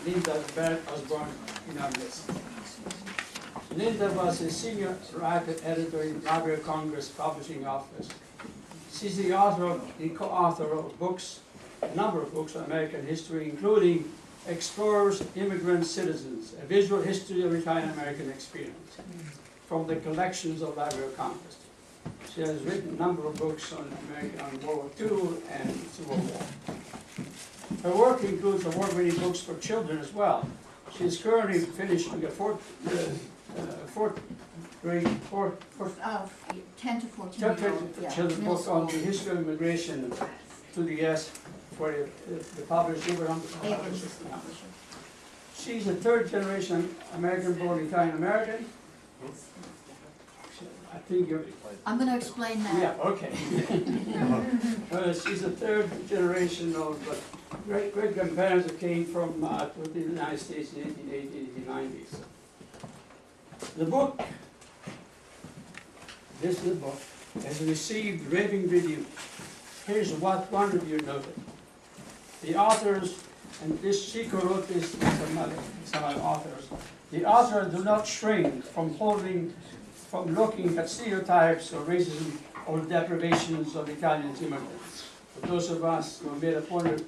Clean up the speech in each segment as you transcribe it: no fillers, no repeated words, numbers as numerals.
Linda Barrett Osborne in our list. Linda was a senior writer editor in Library of Congress Publishing Office. She's the co-author of books, a number of books on American history, including Explorers, Immigrants, Citizens, A Visual History of Italian American Experience, from the collections of Library of Congress. She has written a number of books on World War II and Civil War. Her work includes award-winning books for children as well. She is currently finishing a fourth grade, 10 to 14-year-old children's book on the history of immigration to the U.S. for the publisher Emigrants. She's a third-generation American-born Italian-American. I think you're... I'm going to explain that. Yeah, okay. She's a third generation of great-grandparents that came from to the United States in the 1880s. The book, this is the book, has received raving reviews. Here's what one reviewer noted. The authors, and this she co-wrote this with some other authors, the authors do not shrink from looking at stereotypes or racism or deprivations of Italian immigrants. For those of us who made a point of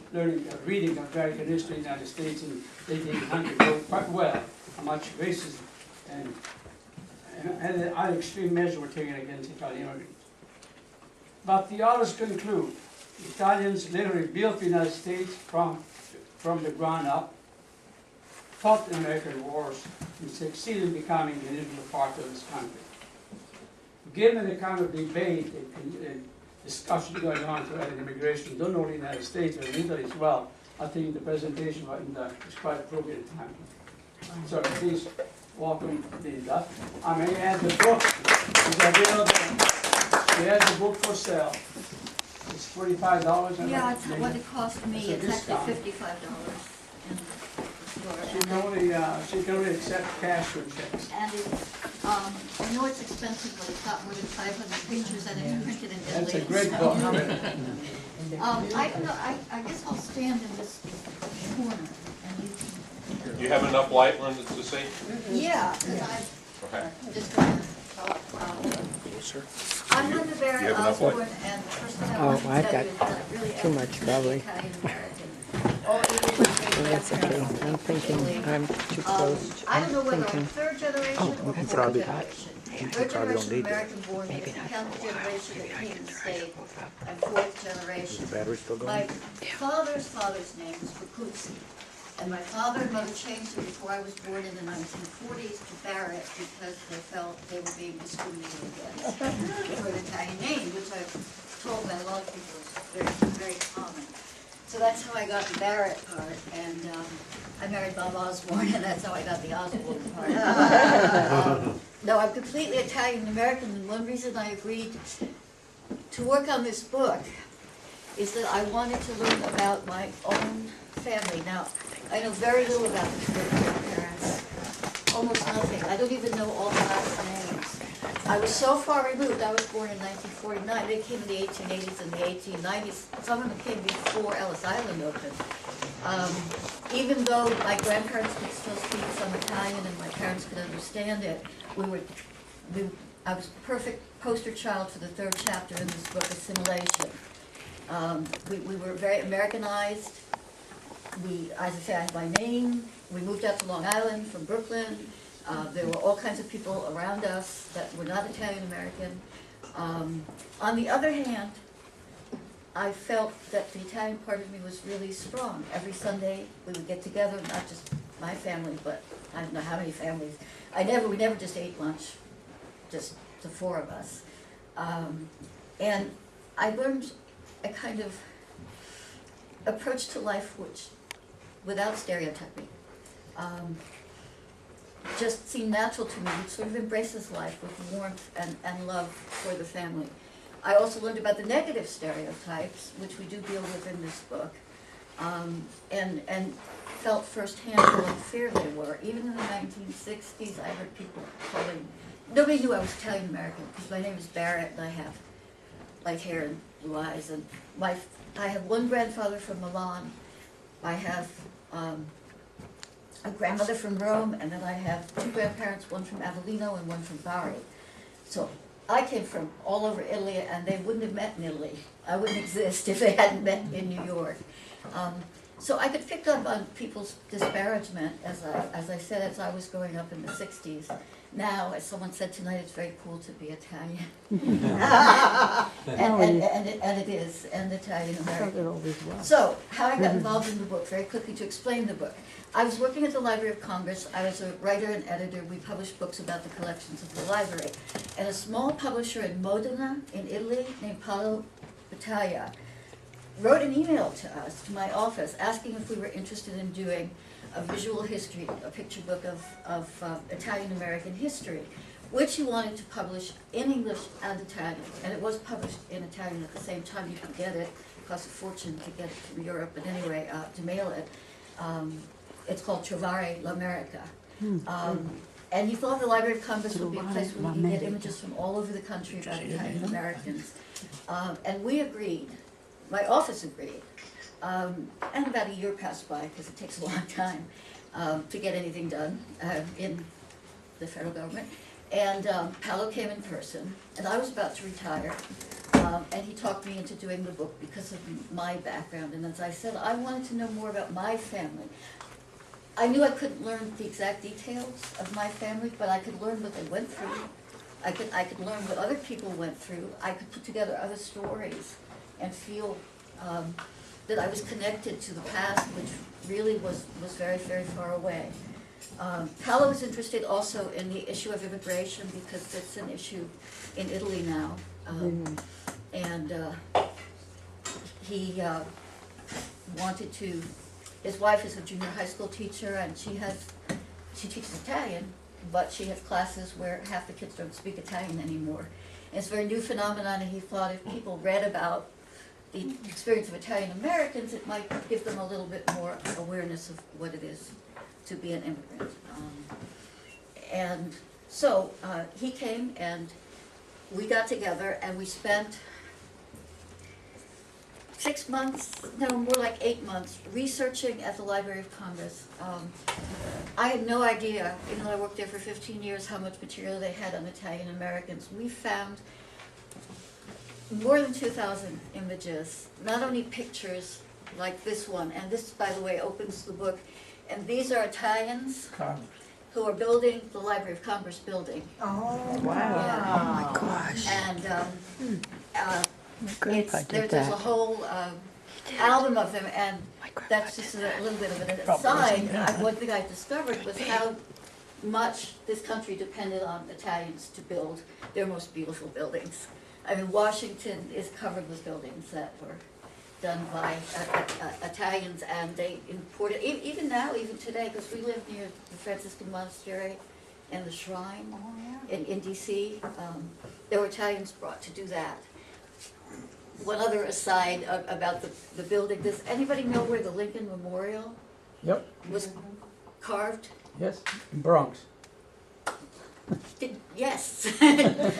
reading American history in the United States in 1800 know quite well how much racism and other extreme measures were taken against Italian immigrants. But the authors conclude, Italians literally built the United States from the ground up, fought the American wars, and succeeded in becoming an integral part of this country. Given the kind of debate and discussion going on throughout immigration, not only in the United States, but in Italy as well, I think the presentation is quite appropriate time. So please welcome Linda. I may add the book is available. She has the book for sale. It's $45. Yeah, it's what it cost me. It's actually $55 in the store. She can only accept cash or checks. And I know it's expensive, but it's got more than 500 pictures and it's printed in Italy. That's a great book. I guess I'll stand in this corner and you can. Do you have enough light, Linda, to see? Yeah, because I'm just going to I'm Linda Barrett Osborne, and the first thing I want to tell you is that I really too much, probably. Italian-American. That's okay. I'm thinking I'm too close. I don't know whether I'm third generation or fourth probably generation. Third generation American-born, 10th generation that came to the state, and fourth generation. My father's name was Bacuzzi. And my father and mother changed it before I was born in the 1940s to Barrett because they felt they were being discriminated against for an Italian name, which I've told by a lot of people is very common. So that's how I got the Barrett part, and I married Bob Osbourne, and that's how I got the Osbourne part. No, I'm completely Italian-American, and one reason I agreed to work on this book is that I wanted to learn about my own family. Now, I know very little about the grandparents, almost nothing. I don't even know all the last names. I was so far removed. I was born in 1949. They came in the 1880s and the 1890s. Some of them came before Ellis Island opened. Even though my grandparents could still speak some Italian and my parents could understand it, I was a perfect poster child for the third chapter in this book, Assimilation. We were very Americanized. As I say, I had my name. We moved out to Long Island from Brooklyn. There were all kinds of people around us that were not Italian-American. On the other hand, I felt that the Italian part of me was really strong. Every Sunday we would get together, not just my family, but I don't know how many families. We never just ate lunch, just the four of us. And I learned a kind of approach to life which, without stereotyping, just seemed natural to me, which sort of embraces life with warmth and love for the family. I also learned about the negative stereotypes, which we do deal with in this book, and felt firsthand how unfair they were. Even in the 1960s, I heard people calling, nobody knew I was Italian-American, because my name is Barrett, and I have light hair and blue eyes, and I have one grandfather from Milan. I have a grandmother from Rome, and then I have two grandparents, one from Avellino and one from Bari. So I came from all over Italy, and they wouldn't have met in Italy. I wouldn't exist if they hadn't met in New York. So I could pick up on people's disparagement, as I said, as I was growing up in the 60s. Now, as someone said tonight, it's very cool to be Italian. and it is, and Italian American. So, how I got involved in the book, very quickly to explain the book. I was working at the Library of Congress. I was a writer and editor. We published books about the collections of the library. And a small publisher in Modena, in Italy, named Paolo Battaglia, wrote an email to us, to my office, asking if we were interested in doing a visual history, a picture book of Italian-American history, which he wanted to publish in English and Italian. And it was published in Italian at the same time. You could get it. It cost a fortune to get it from Europe, but anyway, to mail it. It's called Trovare l'America. And he thought the Library of Congress would be a place where we could get images from all over the country about Italian-Americans. And we agreed. My office agreed. And about a year passed by, because it takes a long time to get anything done in the federal government. And Paolo came in person, and I was about to retire. And he talked me into doing the book because of my background. And as I said, I wanted to know more about my family. I knew I couldn't learn the exact details of my family, but I could learn what they went through. I could learn what other people went through. I could put together other stories and feel that I was connected to the past, which really was very, very far away. Paolo was interested also in the issue of immigration, because it's an issue in Italy now. And he wanted to, his wife is a junior high school teacher, and she teaches Italian, but she has classes where half the kids don't speak Italian anymore. And it's a very new phenomenon, and he thought if people read about the experience of Italian Americans, it might give them a little bit more awareness of what it is to be an immigrant. And so he came, and we got together, and we spent 6 months, no, more like 8 months, researching at the Library of Congress. I had no idea, even though I worked there for 15 years, how much material they had on Italian Americans. We found more than 2,000 images, not only pictures like this one, and this, by the way, opens the book, and these are Italians who are building the Library of Congress building. Oh, wow. Oh, my gosh. And my grandpa did there's a that. whole album of them, and that's just a little bit of an aside. One thing I discovered was how much this country depended on Italians to build their most beautiful buildings. I mean, Washington is covered with buildings that were done by Italians, and they imported, even now, even today, because we live near the Franciscan monastery and the shrine in D.C., there were Italians brought to do that. One other aside about the building, does anybody know where the Lincoln Memorial was carved? Yes, in Bronx. Yes.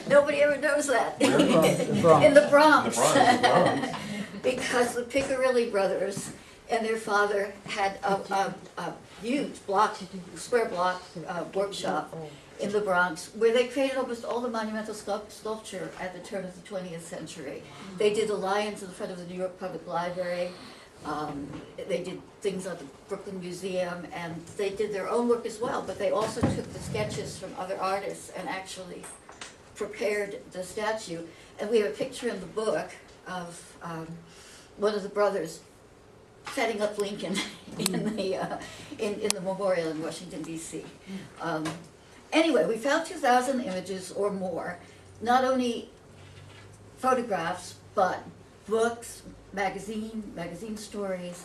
Nobody ever knows that. Bronx. In the Bronx. Bronx. Because the Picarelli brothers and their father had a huge square block workshop in the Bronx, where they created almost all the monumental sculpture at the turn of the 20th century. They did the lions in the front of the New York Public Library. They did things at the Brooklyn Museum, and they did their own work as well, but they also took the sketches from other artists and actually prepared the statue. And we have a picture in the book of one of the brothers setting up Lincoln in the memorial in Washington, D.C. Anyway, we found 2,000 images or more, not only photographs, but books, magazine stories,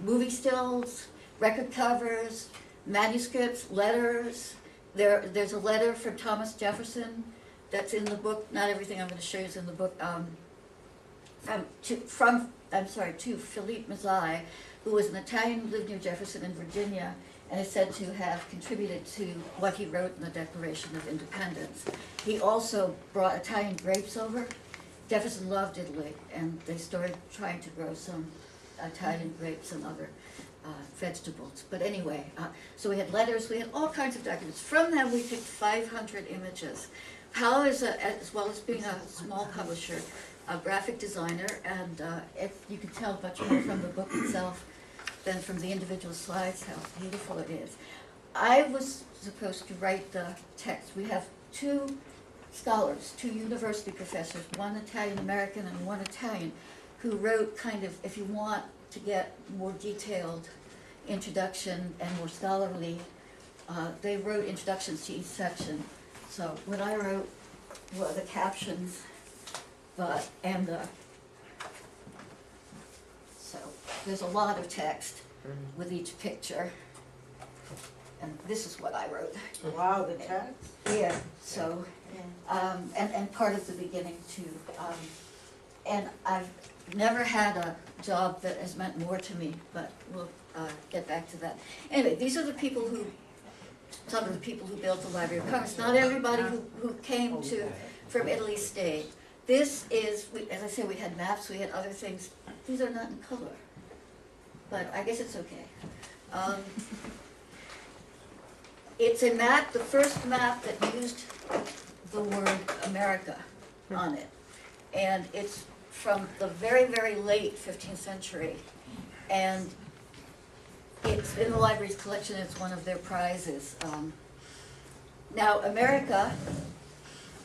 movie stills, record covers, manuscripts, letters. There's a letter from Thomas Jefferson that's in the book. Not everything I'm going to show you is in the book. To Philippe Mazzei, who was an Italian who lived near Jefferson in Virginia, and is said to have contributed to what he wrote in the Declaration of Independence. He also brought Italian grapes over. Jefferson loved Italy, and they started trying to grow some Italian grapes and other vegetables. But anyway, so we had letters, we had all kinds of documents. From them, we picked 500 images. Powell is, as well as being a small publisher, a graphic designer, and you can tell much more from the book itself than from the individual slides how beautiful it is. I was supposed to write the text. We have two scholars, two university professors, one Italian-American and one Italian, who wrote kind of, if you want to get more detailed introduction and more scholarly, they wrote introductions to each section. So what I wrote were the captions, so there's a lot of text with each picture. And this is what I wrote. Wow, the text? Yeah, so, and part of the beginning too. And I've never had a job that has meant more to me, but we'll get back to that. Anyway, these are the people who, some of the people who built the Library of Congress. Not everybody who came from Italy stayed. This is, as I said, we had maps, we had other things. These are not in color, but I guess it's okay. It's a map, the first map that used the word America on it. And it's from the very, very late 15th century. And it's in the library's collection, it's one of their prizes. Now, America,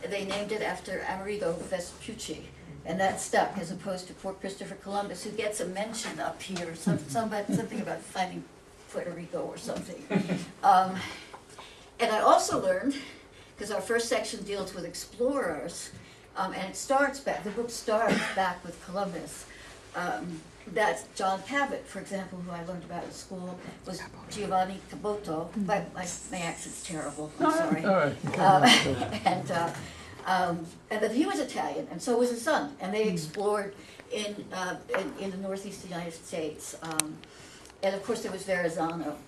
they named it after Amerigo Vespucci, and that stuck, as opposed to poor Christopher Columbus, who gets a mention up here, something about finding Puerto Rico or something. And I also learned, because our first section deals with explorers, and it starts back, the book starts back with Columbus. That's John Cabot, for example, who I learned about at school, was Giovanni Caboto. My accent's terrible, I'm sorry. And then he was Italian, and so was his son, and they explored in the northeast United States. And of course there was Verrazano.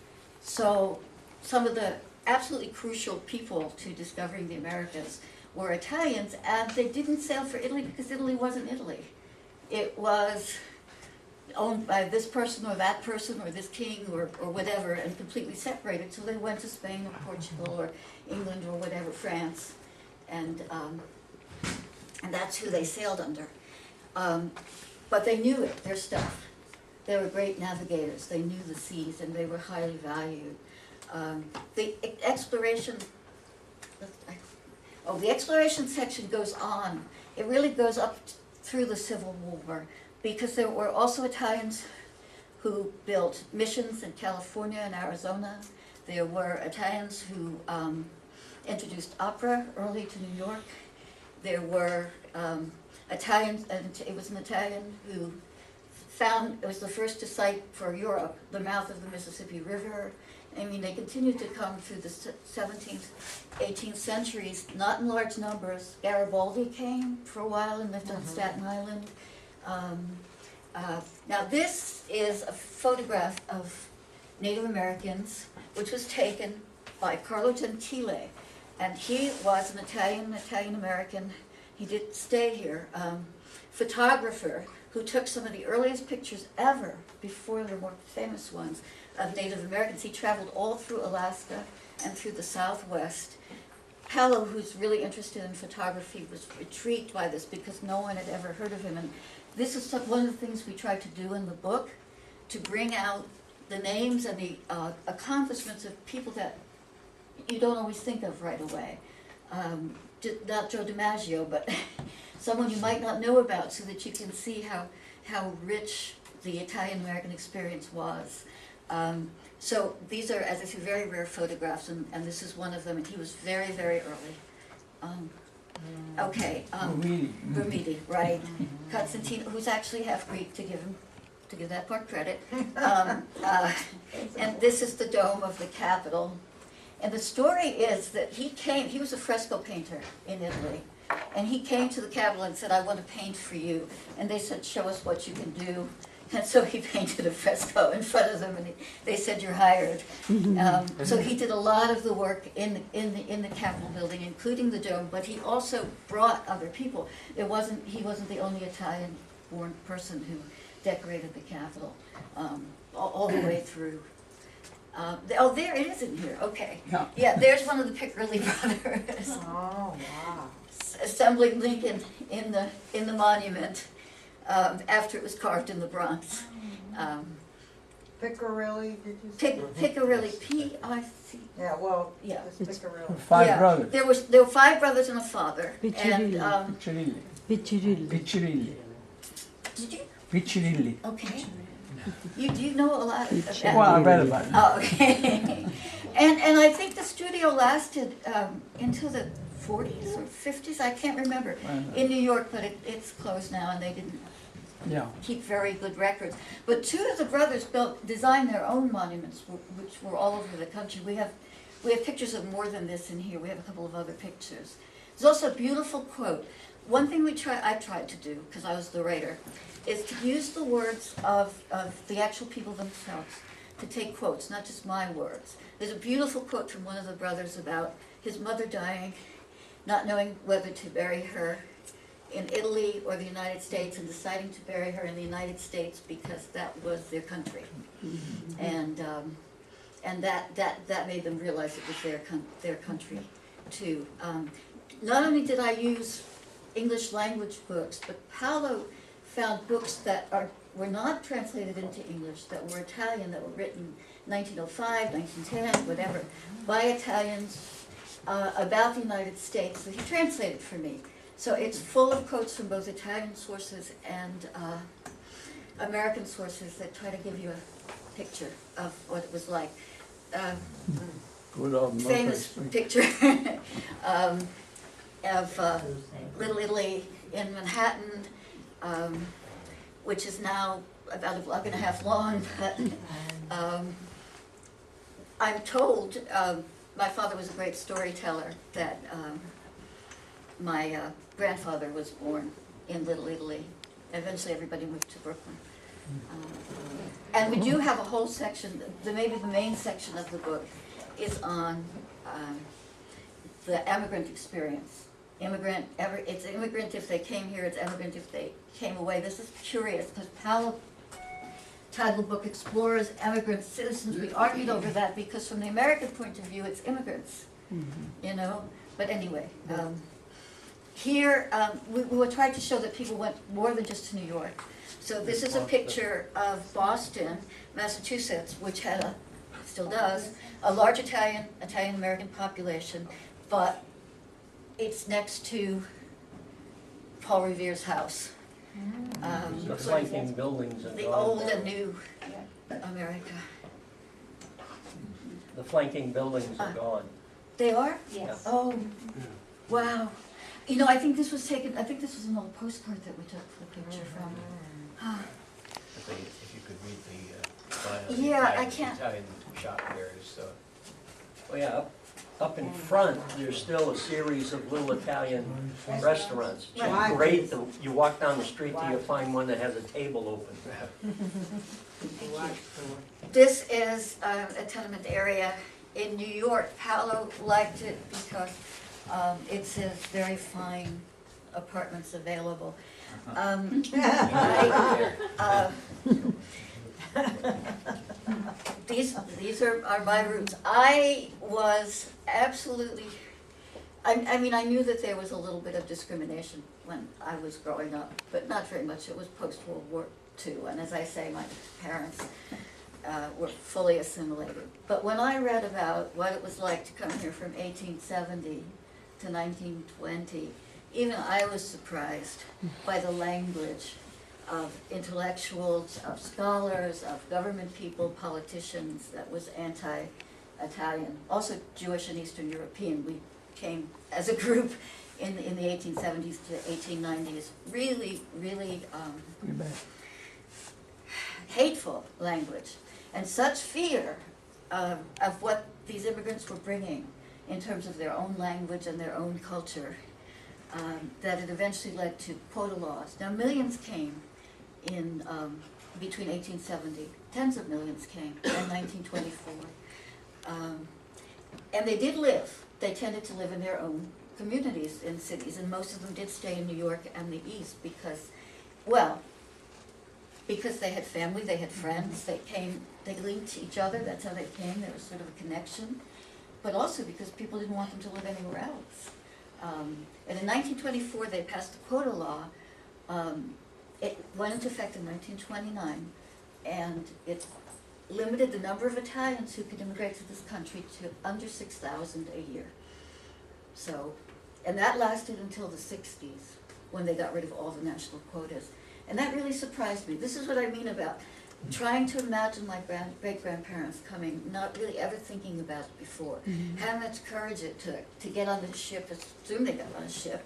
So some of the absolutely crucial people to discovering the Americas were Italians, and they didn't sail for Italy because Italy wasn't Italy. It was owned by this person or that person or this king or whatever, and completely separated. So they went to Spain or Portugal or England or whatever, France, and that's who they sailed under. But they knew it, their stuff. They were great navigators. They knew the seas, and they were highly valued. The exploration section goes on. It really goes up through the Civil War, because there were also Italians who built missions in California and Arizona. There were Italians who introduced opera early to New York. There were Italians, and it was an Italian who it was the first to cite for Europe the mouth of the Mississippi River. I mean, they continued to come through the 17th, 18th centuries, not in large numbers. Garibaldi came for a while and lived on Staten Island. Now this is a photograph of Native Americans, which was taken by Carlo Gentile. And he was an Italian-American. He did stay here. Photographer who took some of the earliest pictures ever, before the more famous ones, of Native Americans. He traveled all through Alaska and through the Southwest. Paolo, who's really interested in photography, was intrigued by this because no one had ever heard of him. And this is one of the things we tried to do in the book, to bring out the names and the accomplishments of people that you don't always think of right away. Not Joe DiMaggio, but someone you might not know about, so that you can see how rich the Italian-American experience was. So these are, as I say, very rare photographs, and this is one of them, and he was very, very early. Bermidi, right. Constantino, who's actually half Greek, to give that part credit. And this is the dome of the Capitol. And the story is that he was a fresco painter in Italy, and he came to the Capitol and said, "I want to paint for you." And they said, "Show us what you can do." And so he painted a fresco in front of them, and they said, "You're hired." So he did a lot of the work in the Capitol building, including the dome. But he also brought other people. He wasn't the only Italian-born person who decorated the Capitol. all the way through. Oh, there it is in here, okay. Yeah. Yeah, there's one of the Pickerley brothers Oh, wow. assembling Lincoln in the monument after it was carved in the Bronx. Pickerilly, did you say? Pickerley, P-I-C. Yeah, well, Yeah. it's Pickerilly. Five Yeah, brothers. There were 5 brothers and a father. And Piccirilli. Piccirilli. Piccirilli. did you? Piccirilli. Okay. You know a lot about. Well, I read about it. Oh, okay. And I think the studio lasted into the 40s or 50s. I can't remember in New York, but it's closed now, and they didn't Yeah. keep very good records. But 2 of the brothers designed their own monuments, which were all over the country. We have pictures of more than this in here. We have a couple of other pictures. There's also a beautiful quote. One thing I tried to do, because I was the writer, is to use the words of the actual people themselves, to take quotes, not just my words. There's a beautiful quote from one of the brothers about his mother dying, not knowing whether to bury her in Italy or the United States, and deciding to bury her in the United States because that was their country. And that made them realize it was their country too. Not only did I use English language books, but Paolo found books that were not translated into English, that were Italian, that were written 1905, 1910, whatever, by Italians about the United States that he translated for me. So it's full of quotes from both Italian sources and American sources that try to give you a picture of what it was like. Good old Famous Mother's picture of Little Italy in Manhattan, which is now about a block and a half long. But I'm told, my father was a great storyteller, that my grandfather was born in Little Italy. Eventually everybody moved to Brooklyn. And we do have a whole section, maybe the main section of the book is on the immigrant experience. It's immigrant if they came here, it's immigrant if they came away. This is curious, because Paolo titled the book Explorers, Emigrants, Citizens. We argued over that because from the American point of view, it's immigrants, you know? But anyway, here we were trying to show that people went more than just to New York. So this is a picture of Boston, Massachusetts, which had still does, a large Italian-American population, but it's next to Paul Revere's house. The flanking buildings are The gone. old and new America. The flanking buildings are gone. They are? Yes. Oh, wow. You know, I think this was an old postcard that we took the picture from. If you could read the sign on the Yeah, I Italian- can't. Italian shop there is, Oh yeah, up in front, there's still a series of little Italian restaurants. It's Right. great, you walk down the street till you find one that has a table open. This is a tenement area in New York. Paolo liked it because it says very fine apartments available. These are my roots. I was absolutely, I mean, I knew that there was a little bit of discrimination when I was growing up, but not very much. It was post-World War II, and as I say, my parents were fully assimilated. But when I read about what it was like to come here from 1870 to 1920, even I was surprised by the language of intellectuals, of scholars, of government people, politicians that was anti-Italian, also Jewish and Eastern European. We came as a group in the 1870s to 1890s, really hateful language, and such fear of what these immigrants were bringing in terms of their own language and their own culture, that it eventually led to quota laws. Now, millions came in between 1870, tens of millions came in 1924. And they did live, they tended to live in their own communities in cities, and most of them did stay in New York and the East because because they had family, they had friends, they linked each other, that's how they came, there was sort of a connection, but also because people didn't want them to live anywhere else. And in 1924, they passed the quota law. It went into effect in 1929, and it limited the number of Italians who could immigrate to this country to under 6,000 a year. So, and that lasted until the 60s, when they got rid of all the national quotas. And that really surprised me. This is what I mean about trying to imagine my great-grandparents coming, not really ever thinking about it before. How much courage it took to get on the ship, assume they got on a ship,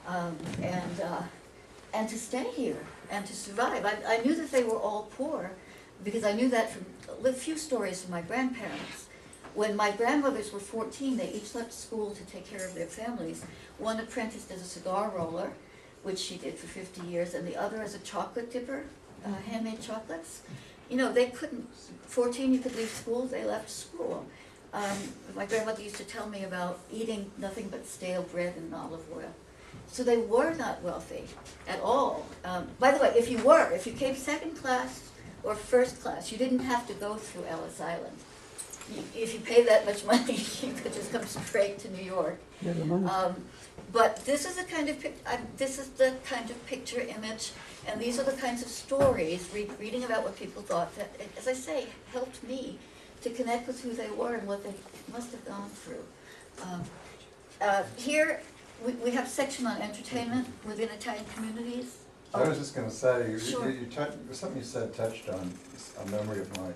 and to stay here and to survive. I knew that they were all poor because I knew that from a few stories from my grandparents. When my grandmothers were 14, they each left school to take care of their families. One apprenticed as a cigar roller, which she did for 50 years, and the other as a chocolate dipper, handmade chocolates. You know, they couldn't, 14 you could leave school, they left school. My grandmother used to tell me about eating nothing but stale bread and olive oil. So they were not wealthy at all. By the way, if you came second class or first class, you didn't have to go through Ellis Island. If you pay that much money, you could just come straight to New York. But this is the kind of picture image, and these are the kinds of stories, reading about what people thought, that, as I say, helped me to connect with who they were and what they must have gone through. Here, we have a section on entertainment within Italian communities. I was just going to say, Sure. something you said touched on a memory of mine.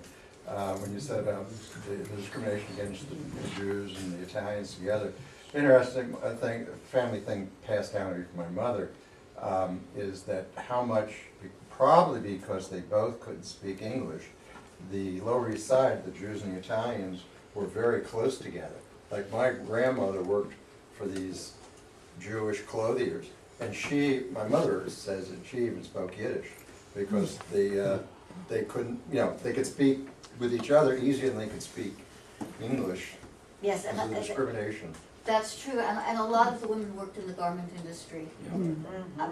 When you said about the discrimination against the Jews and the Italians together. Interesting thing, family thing passed down to me from my mother, is that how much, probably because they both couldn't speak English, the Lower East Side, the Jews and the Italians, were very close together. Like my grandmother worked for these Jewish clothiers, and my mother says that she even spoke Yiddish, because they couldn't, they could speak with each other easier than they could speak English. Yes, Because of the discrimination. that's true, and a lot of the women worked in the garment industry,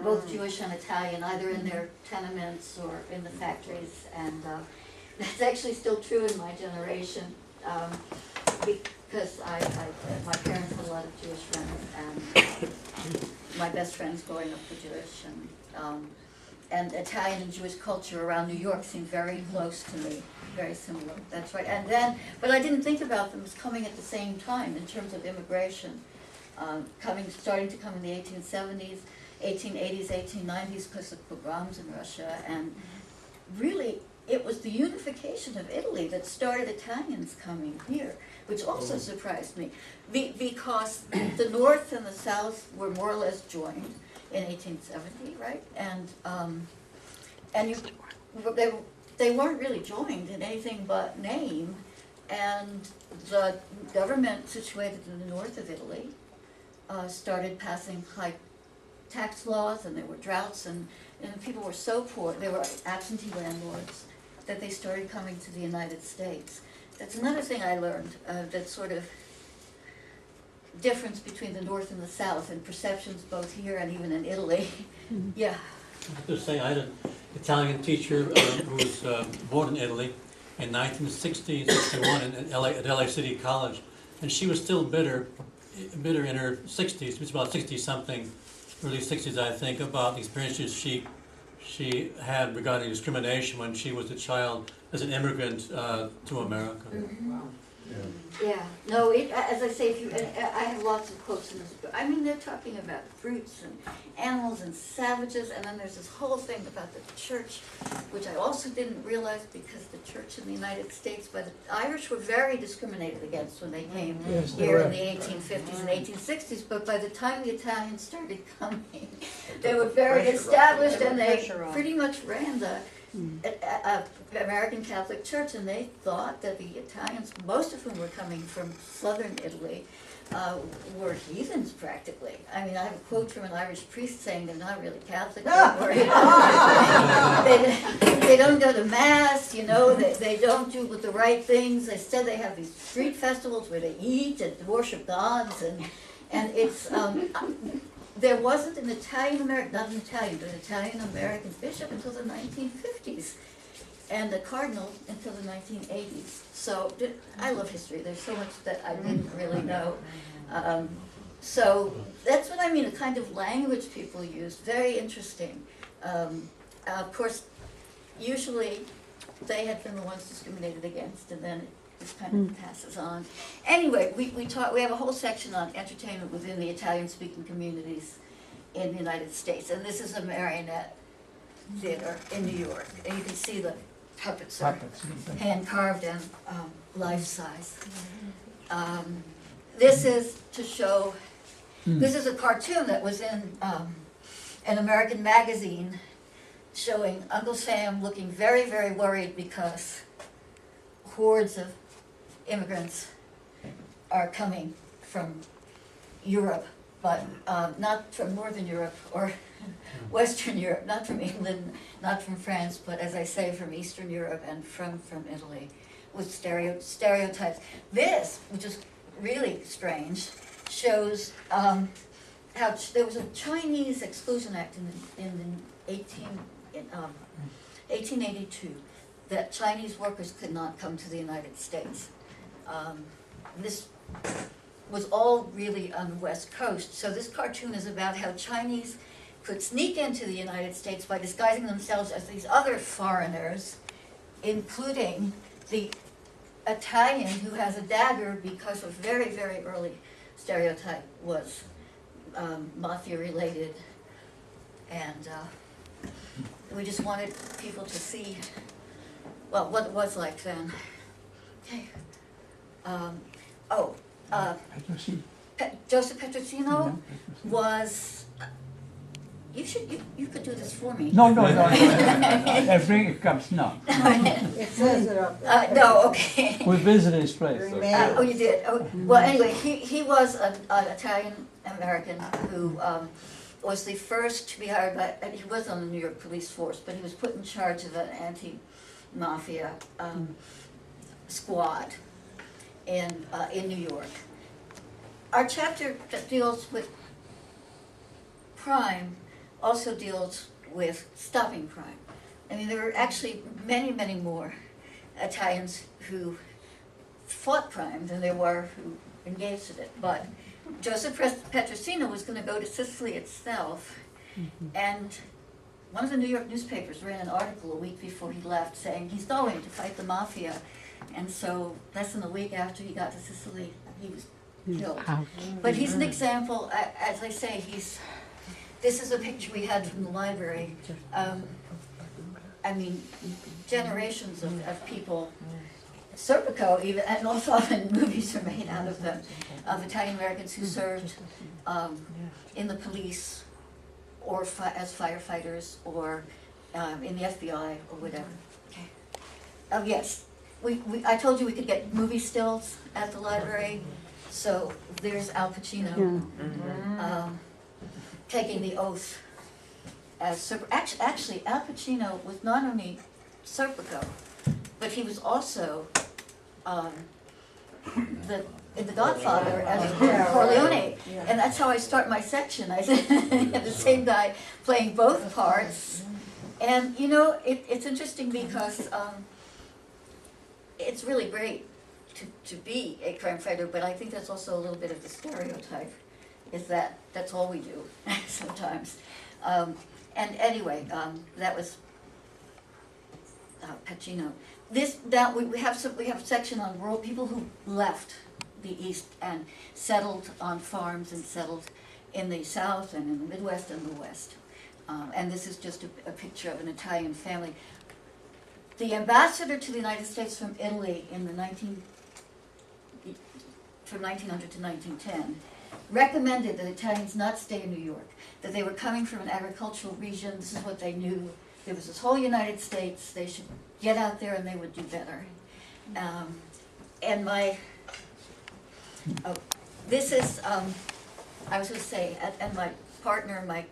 both Jewish and Italian, either in their tenements or in the factories, and that's actually still true in my generation, because my parents had a lot of Jewish friends, and my best friends growing up were Jewish, and Italian and Jewish culture around New York seemed very close to me. Very similar, that's right. And then, but I didn't think about them as coming at the same time in terms of immigration, starting to come in the 1870s, 1880s, 1890s because of pogroms in Russia, and really it was the unification of Italy that started Italians coming here, which also surprised me, because the North and the South were more or less joined in 1870, right? And they weren't really joined in anything but name, and the government situated in the north of Italy started passing high tax laws, and there were droughts, and people were so poor, they were absentee landlords, that they started coming to the United States. That's another thing I learned, that sort of difference between the north and the south, and perceptions both here and even in Italy. Yeah. I have to say, I had an Italian teacher who was born in Italy in 1960 and 61 at LA City College, and she was still bitter in her 60s, she was about 60-something, early 60s I think, about the experiences she had regarding discrimination when she was a child as an immigrant to America. Wow. Yeah, no, as I say, I have lots of quotes in this book. I mean, they're talking about fruits and animals and savages, and then there's this whole thing about the church, which I also didn't realize, because the church in the United States, but the Irish were very discriminated against when they came here in the 1850s and 1860s, but by the time the Italians started coming, they were very established, and they pretty much ran the American Catholic Church, and they thought that the Italians, most of whom were coming from southern Italy, were heathens practically. I mean, I have a quote from an Irish priest saying they're not really Catholic, don't worry. They don't go to Mass, they don't do the right things. Instead, they have these street festivals where they eat and worship gods, and it's, there wasn't an Italian-American, not an Italian, but an Italian-American bishop until the 1950s, and a cardinal until the 1980s. So I love history. There's so much that I didn't really know. So that's what I mean, the kind of language people use, very interesting. Of course, usually they had been the ones discriminated against, and then it just kind of passes on. Anyway, we have a whole section on entertainment within the Italian-speaking communities in the United States, and this is a marionette theater in New York, and you can see the puppets are hand-carved and life-size. This is to show, this is a cartoon that was in an American magazine showing Uncle Sam looking very, very worried because hordes of immigrants are coming from Europe, but not from Northern Europe or Western Europe, not from England, not from France, but as I say, from Eastern Europe and from Italy, with stereotypes. This, which is really strange, shows how there was a Chinese Exclusion Act in 1882 that Chinese workers could not come to the United States. This was all really on the West Coast. So this cartoon is about how Chinese could sneak into the United States by disguising themselves as these other foreigners, including the Italian who has a dagger because a very, very early stereotype was mafia related. And we just wanted people to see, well, what it was like then. Okay. Joseph Petrosino was, you could do this for me. No. Everything it comes now. It says it up there. No, okay. We visited his place. Oh, you did? Oh, well, anyway, he was an Italian-American who was the first to be hired by, and he was on the New York police force, but he was put in charge of an anti-mafia squad in New York. Our chapter that deals with crime also deals with stopping crime. I mean, there were actually many, many more Italians who fought crime than there were who engaged in it. But Joseph Petrosino was going to go to Sicily itself, and one of the New York newspapers ran an article a week before he left saying he's going to fight the mafia. And so less than a week after he got to Sicily, he was killed. But he's an example, as I say, this is a picture we had from the library. I mean, generations of people, Serpico even, and also often movies are made out of them, of Italian Americans who served in the police or as firefighters or in the FBI or whatever. Okay. Oh yes, I told you we could get movie stills at the library. So there's Al Pacino taking the oath as actually Al Pacino was not only Serpico, but he was also in The Godfather as Corleone, and that's how I start my section. I said the same guy playing both parts, and you know it's interesting because it's really great to be a crime fighter, but I think that's also a little bit of the stereotype, is that that's all we do sometimes. And anyway, that was Pacino. We have a section on rural people who left the East and settled on farms and settled in the South and in the Midwest and the West. And this is just a picture of an Italian family. The ambassador to the United States from Italy in the from 1900 to 1910 recommended that Italians not stay in New York, that they were coming from an agricultural region. This is what they knew. There was this whole United States. They should get out there and they would do better. And this is, I was going to say, and my partner, my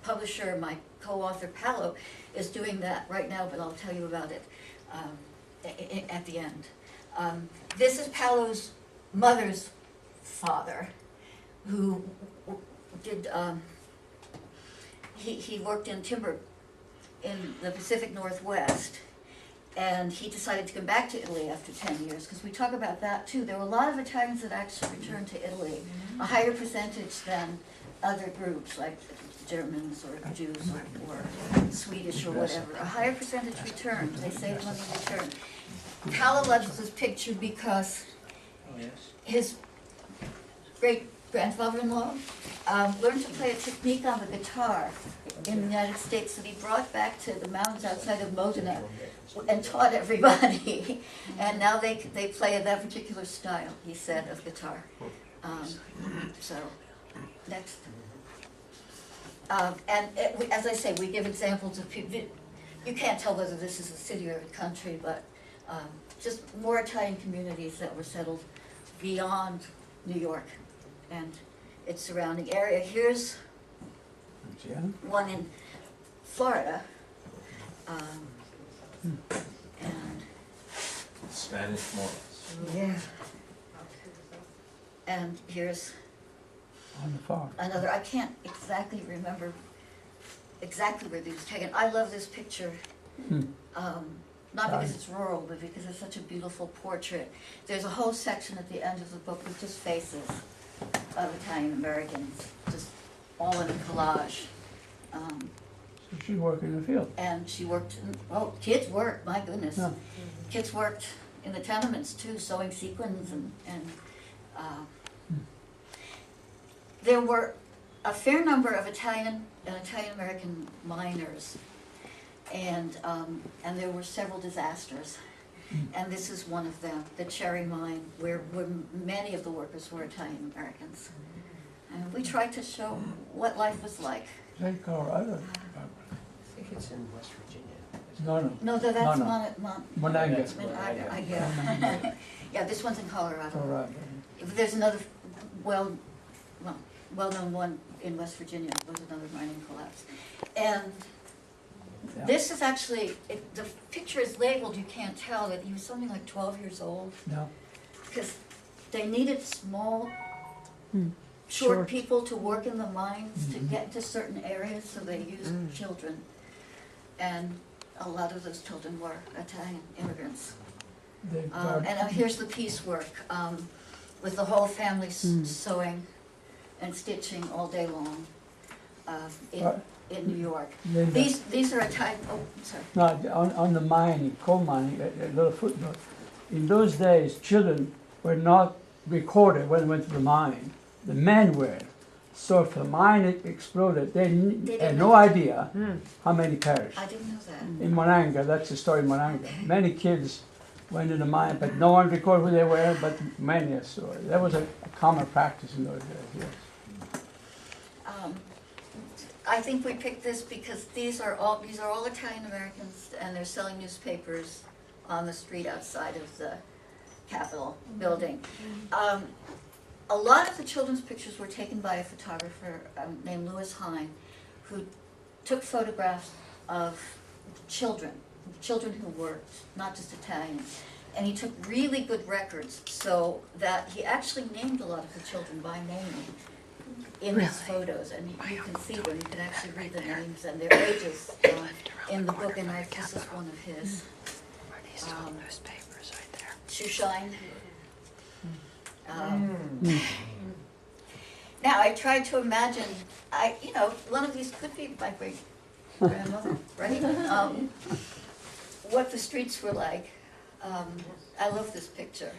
publisher, my co-author, Paolo, is doing that right now, but I'll tell you about it at the end. This is Paolo's mother's father, who did, he worked in timber in the Pacific Northwest, and he decided to come back to Italy after 10 years, because we talk about that too. There were a lot of Italians that actually returned to Italy, a higher percentage than other groups, like Germans or Jews or Swedish or whatever. A higher percentage returned. They saved money and returned. Paolo loves this picture because his great-grandfather-in-law learned to play a technique on the guitar in the United States that he brought back to the mountains outside of Modena and taught everybody. And now they play that particular style, he said, of guitar. So, next. As I say, we give examples of people. You can't tell whether this is a city or a country, but just more Italian communities that were settled beyond New York and its surrounding area. Here's one in Florida. And Spanish Moors. yeah. And here's On the farm. another. I can't exactly remember exactly where these were taken. I love this picture. Not because it's rural, but because it's such a beautiful portrait. There's a whole section at the end of the book with just faces of Italian Americans, just all in a collage. So she worked in the field. And she worked, kids worked, my goodness. Yeah. Kids worked in the tenements too, sewing sequins and there were a fair number of Italian American miners, and there were several disasters, and this is one of them, the Cherry Mine, where many of the workers were Italian Americans. And we tried to show what life was like. Is that Colorado? I think it's in West Virginia. No. No, that's No. Monanga. yeah. Yeah, this one's in Colorado. Colorado. There's another well-known one in West Virginia, was another mining collapse. And Yeah. this is actually, the picture is labeled, you can't tell, that he was something like 12 years old, No. because they needed small, short Short. people to work in the mines to get to certain areas, so they used children. And a lot of those children were Italian immigrants. They got- And here's the piecework, with the whole family sewing and stitching all day long in New York. Linda, These are Italian, sorry. no, on the mining, coal mining, a little footnote. In those days, children were not recorded when they went to the mine. The men were. So if the mine exploded, they didn't had know. no idea how many perished. I didn't know that. In Monanga, that's the story in Monanga. Many kids went in the mine, but no one recorded who they were, but many I saw. That was a common practice in those days, yes. I think we picked this because these are all Italian Americans, and they're selling newspapers on the street outside of the Capitol building. A lot of the children's pictures were taken by a photographer named Louis Hine, who took photographs of children who worked, not just Italians. And he took really good records, so that he actually named a lot of the children by name in his photos, and you can see them, you can actually read the names and their ages in the book, and this is one of his. Newspapers right there. Shoeshine. Now, I tried to imagine, one of these could be my great-grandmother, right? What the streets were like. I love this picture.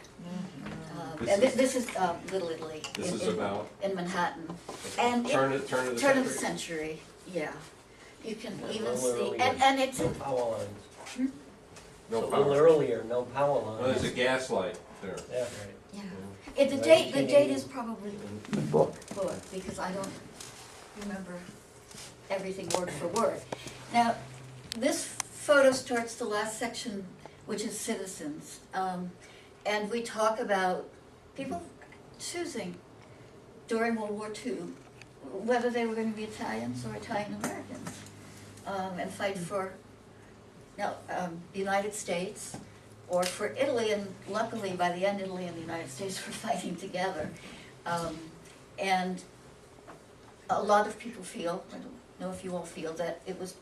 And this is Little Italy. This is about in Manhattan. And turn of the turn of the century. century, yeah. You can A even little see, earlier. and it's, No power lines. No So a little power. earlier, no power Well, lines. there's a gas light there. Yeah, right. yeah. The date is probably The book. book, because I don't remember everything word for word. Now, this photo starts the last section, which is citizens. And we talk about people choosing during World War II whether they were going to be Italians or Italian Americans, and fight for the United States or for Italy. And luckily, by the end, Italy and the United States were fighting together. And a lot of people feel, I don't know if you all feel, that it was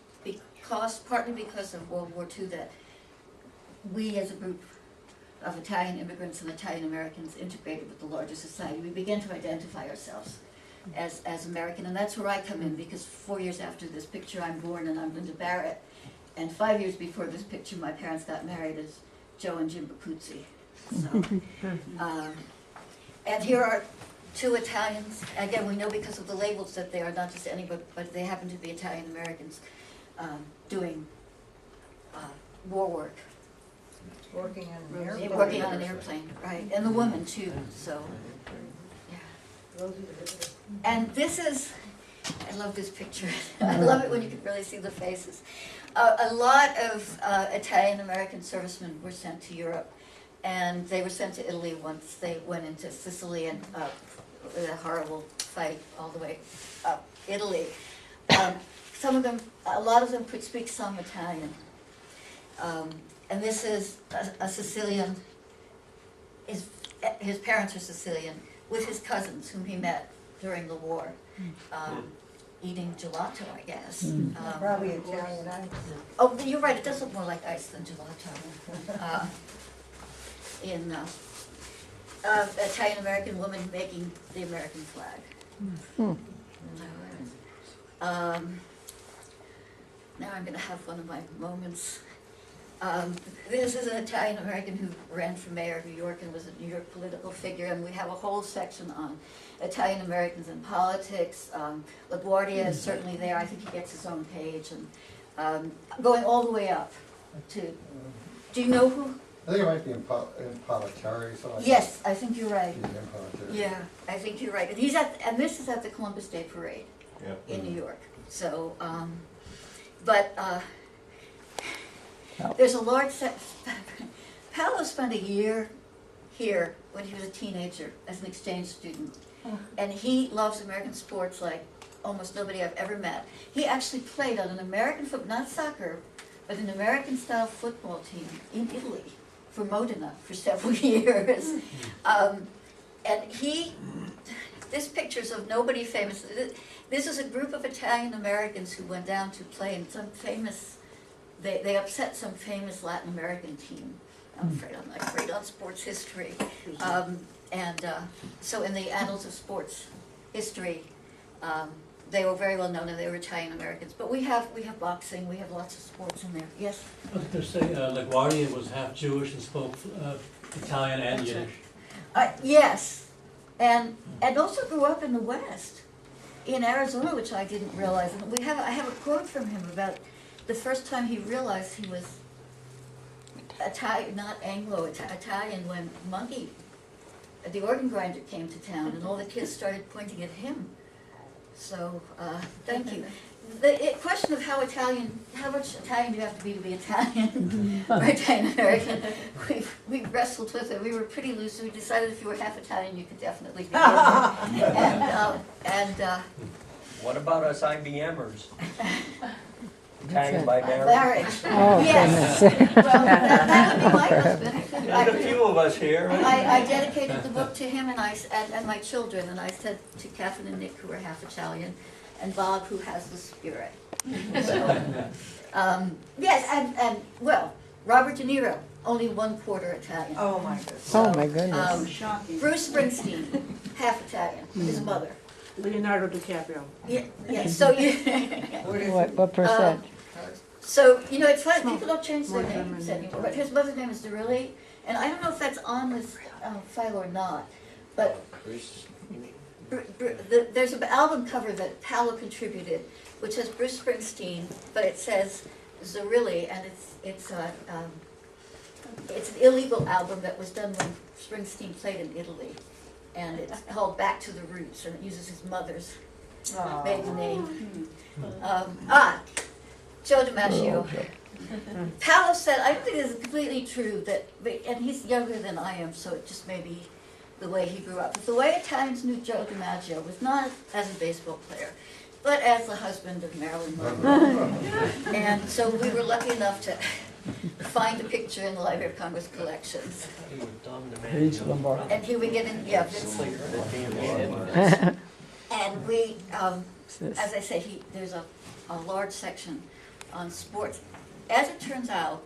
partly because of World War II, that we as a group of Italian immigrants and Italian Americans integrated with the larger society. We began to identify ourselves as American, and that's where I come in, because 4 years after this picture I'm born, and I'm Linda Barrett, and 5 years before this picture my parents got married as Joe and Jim Bacuzzi. So, and here are two Italians. Again, we know because of the labels that they are not just anybody, but they happen to be Italian Americans doing war work. Working on an airplane. Working on an airplane, right, and the woman too, so, yeah. And this is, I love this picture, I love it when you can really see the faces. A lot of Italian American servicemen were sent to Europe, and they were sent to Italy once they went into Sicily and a horrible fight all the way up Italy. Some of them, a lot of them could speak some Italian. And this is a Sicilian, his parents are Sicilian, with his cousins whom he met during the war, eating gelato, I guess. Probably Italian ice. Oh, you're right, it does look more like ice than gelato. In Italian-American woman making the American flag. Now I'm going to have one of my moments. This is an Italian-American who ran for mayor of New York and was a New York political figure, and we have a whole section on Italian-Americans in politics. LaGuardia is certainly there. I think he gets his own page, and going all the way up to, do you know who? I think it might be in Politari, something like Yes, I think you're right. that. Impolitari. Yeah, I think you're right. And and this is at the Columbus Day Parade in New York. So, there's a large set. Paolo spent a year here when he was a teenager as an exchange student. And he loves American sports like almost nobody I've ever met. He actually played on an American football, not soccer, but an American-style football team in Italy for Modena for several years. And this picture's of nobody famous. This is a group of Italian-Americans who went down to play in some famous, they upset some famous Latin American team. I'm not great on sports history. So in the annals of sports history, they were very well known, and they were Italian Americans. But we have boxing, we have lots of sports in there. Yes? I was going to say, LaGuardia was half Jewish and spoke Italian and Yiddish. Yes, and also grew up in the West, in Arizona, which I didn't realize. And I have a quote from him about the first time he realized he was Italian, not Anglo, Italian, when Monkey, the organ grinder, came to town, and all the kids started pointing at him. So, thank you. The question of how much Italian do you have to be Italian, or Italian American, we wrestled with it. We were pretty loose. We decided if you were half Italian, you could definitely be What about us IBMers? Italian by marriage? marriage. Oh, Yes. Well, that would be my husband. There's a few of us here. I dedicated the book to him and my children, and I said to Catherine and Nick, who are half Italian, and Bob, who has the spirit. So, yes, and well, Robert De Niro, only 1/4 Italian. Oh, my goodness. Oh, my goodness. Shocking. Bruce Springsteen, half Italian, his mother. Leonardo DiCaprio. Yeah, so you. What percent? So, it's funny, people don't change their names anymore, but his mother's name is Derilli, and I don't know if that's on this file or not, but there's an album cover that Paolo contributed, which has Bruce Springsteen, but it says Zerilli, and it's an illegal album that was done when Springsteen played in Italy, and it's called Back to the Roots, and it uses his mother's maiden name. Joe DiMaggio. Paolo said, I don't think this is completely true, and he's younger than I am, so it just may be the way he grew up. But the way Italians knew Joe DiMaggio was not as a baseball player, but as the husband of Marilyn Monroe. And so we were lucky enough to find a picture in the Library of Congress collections. And here we get in, Vince. we, as I say, there's a large section on sports. As it turns out,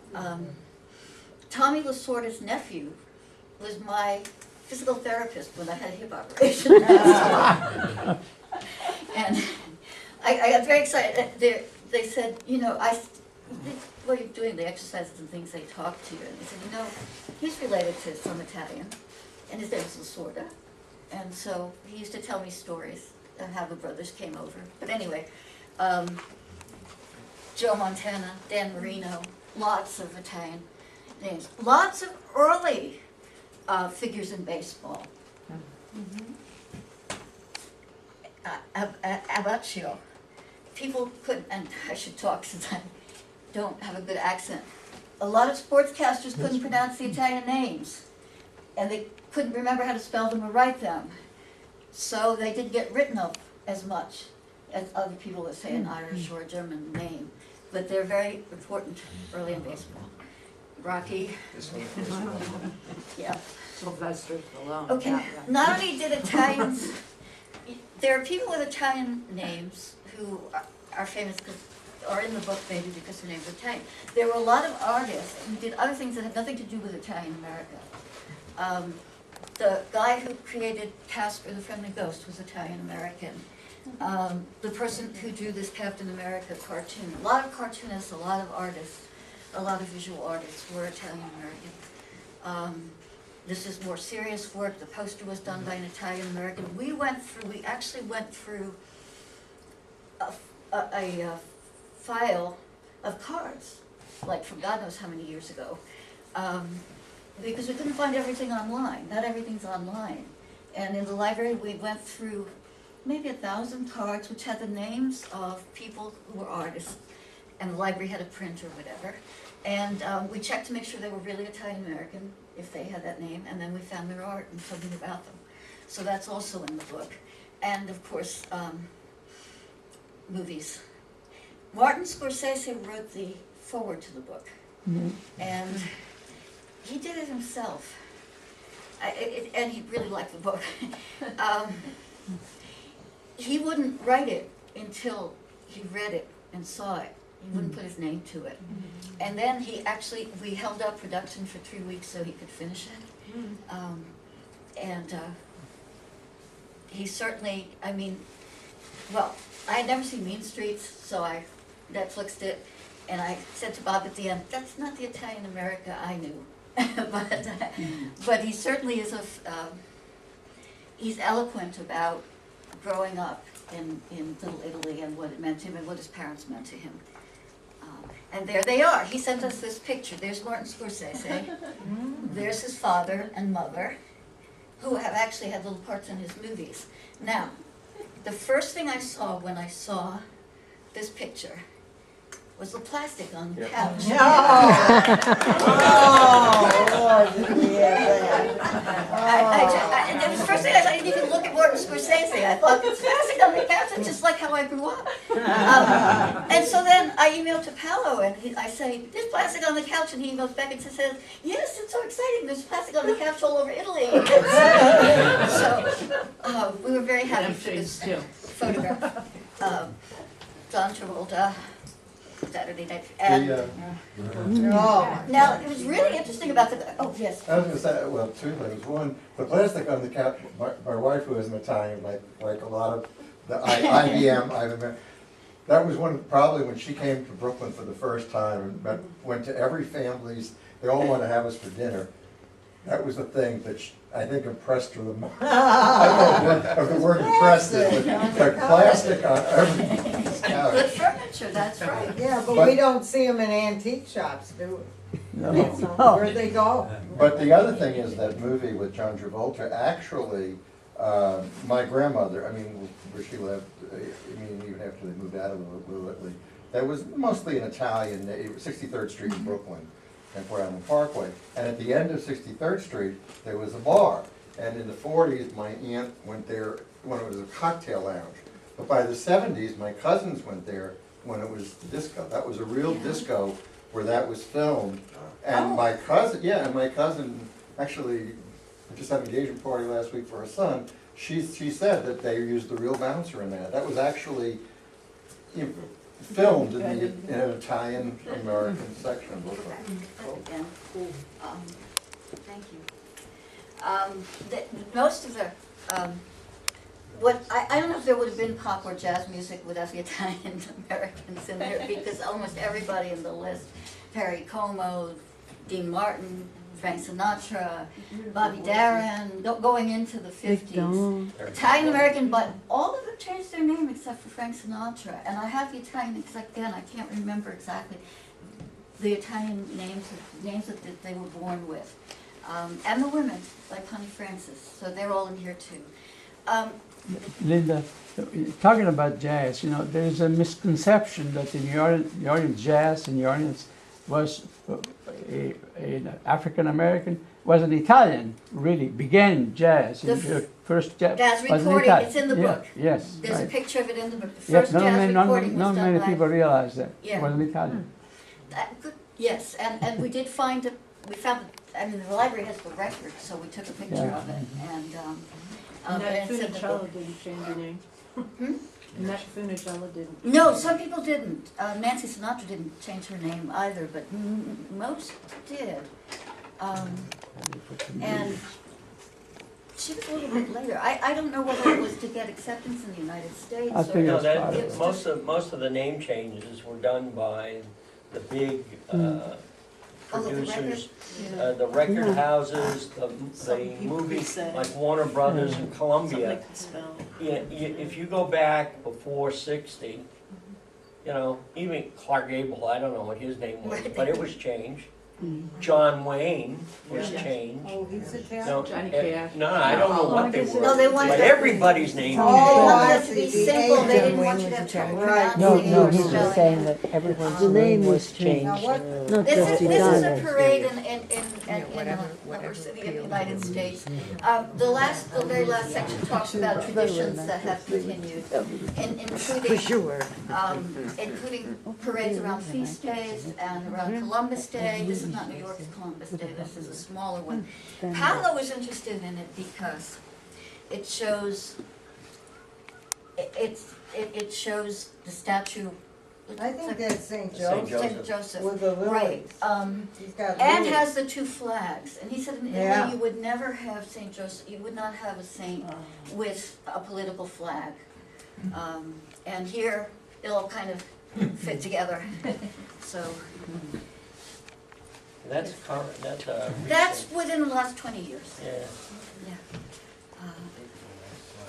Tommy Lasorda's nephew was my physical therapist when I had a hip operation. And I got very excited. They said, you know, what are you doing? The exercises and things, they talk to you. And they said, you know, he's related to some Italian, and his name is Lasorda. And so he used to tell me stories of how the brothers came over. But anyway, Joe Montana, Dan Marino, lots of Italian names. Lots of early figures in baseball. Abaccio. People couldn't, and I should talk since I don't have a good accent. A lot of sportscasters couldn't pronounce the Italian names, and they couldn't remember how to spell them or write them. So they didn't get written up as much as other people would say an Irish or a German name. But they're very important early in baseball. Rocky. Yeah. Sylvester Stallone. Okay, Yeah. not only did Italians, there are people with Italian names who are famous, or in the book maybe because their names are Italian. There were a lot of artists who did other things that had nothing to do with Italian America. The guy who created Casper the Friendly Ghost was Italian American. The person who drew this Captain America cartoon, a lot of cartoonists, a lot of artists, a lot of visual artists were Italian American. This is more serious work. The poster was done by an Italian American. We actually went through a file of cards, like from God knows how many years ago, because we couldn't find everything online. Not everything's online. And in the library, we went through maybe 1,000 cards, which had the names of people who were artists, and the library had a print or whatever. And we checked to make sure they were really Italian American, if they had that name, and then we found their art and something about them. So that's also in the book. And of course, movies. Martin Scorsese wrote the foreword to the book, and he did it himself. And he really liked the book. He wouldn't write it until he read it and saw it. He wouldn't put his name to it. And then we held up production for 3 weeks so he could finish it. He certainly, well, I had never seen Mean Streets, so I Netflixed it, and I said to Bob at the end, that's not the Italian America I knew. But he certainly is he's eloquent about growing up in Little Italy and what it meant to him and what his parents meant to him. And there they are. He sent us this picture. There's Martin Scorsese. There's his father and mother, who have actually had little parts in his movies. Now, the first thing I saw when I saw this picture was the plastic on the couch. And it was the first thing I didn't even look at Martin Scorsese. I thought, it's plastic on the couch. It's just like how I grew up. And so then I emailed to Paolo, and I say, there's plastic on the couch, and he emails back and says, yes, it's so exciting. There's plastic on the couch all over Italy. So we were very happy for this photograph. John Travolta. Saturday night. And now, it was really interesting about the, oh, yes. I was going to say, well, two things. One, the plastic on the couch, my wife, who is an Italian, like a lot of the IBM, that was probably when she came to Brooklyn for the first time and went to every family's, they all want to have us for dinner. That was the thing that I think impressed her the most. I don't know if the word impressed it, but plastic on everything's couch. Good furniture, that's right. Yeah, but we don't see them in antique shops, do we? No. Where'd they go? But the other thing is that movie with John Travolta, actually, my grandmother, where she lived, even after they moved out of Little Italy, that was mostly an Italian, 63rd Street in Brooklyn. And Port Allen Parkway. And at the end of 63rd Street, there was a bar. And in the 40s, my aunt went there when it was a cocktail lounge. But by the 70s, my cousins went there when it was disco. That was a real disco where that was filmed. And my cousin, actually, just had an engagement party last week for her son. She said that they used the real bouncer in that. That was actually filmed in an Italian-American section of the book. Again, thank you. Most of the, I don't know if there would have been pop or jazz music without the Italian Americans in there, because almost everybody in the list, Perry Como, Dean Martin, Frank Sinatra, Bobby Darin, going into the 50s. Italian American, but all of them changed their name except for Frank Sinatra. And I have the Italian, because again, I can't remember exactly the Italian names that they were born with. And the women, like Connie Francis, so they're all in here too. Linda, talking about jazz, you know, there's a misconception that the New Orleans jazz in New Orleans was an African American, was an Italian, really, began jazz. The first jazz recording, it's in the book. Yes. There's right. a picture of it in the book. The first jazz recording was not done many by, people realize that. Yeah. It was an Italian. Yes, and we did find it, we found it, I mean, the library has the record, so we took a picture Yeah. of it, and And that it's in the Funicello book. didn't change her name. And that Funicello didn't. No, some people didn't. Nancy Sinatra didn't change her name either, but most did. And she was a little bit later. I don't know whether it was to get acceptance in the United States I think or... it was part of it. Most of the name changes were done by the big producers, the record houses, the movie, like Warner Brothers and Columbia. If you go back before 60, you know, even Clark Gable, I don't know what his name was, but it was changed. John Wayne was changed. Oh, he's Italian? No, Johnny Cash. no, I don't know what they were, No, they wanted but to- everybody's name They Oh, wanted I it to be see. simple, they didn't John want Wayne you to was have trouble Italian. pronouncing No, or he's just spelling. saying that everyone's name was changed. Now what? Not This just is a Italian. parade in another city in the United States. The very last section talks about traditions that have continued, including parades around feast days and around Columbus Day. This is not New York's Columbus Day, this is a smaller one. Paolo was interested in it because it shows, it shows the statue. I think that's St. St. Joseph. St. Joseph. With the Right. lilies. He's got And lilies. has the two flags. And he said in Italy Yeah. you would never have St. Joseph, you would not have a saint with a political flag. And here it all kind of fit together. So that's that's within the last 20 years. yeah. Yeah.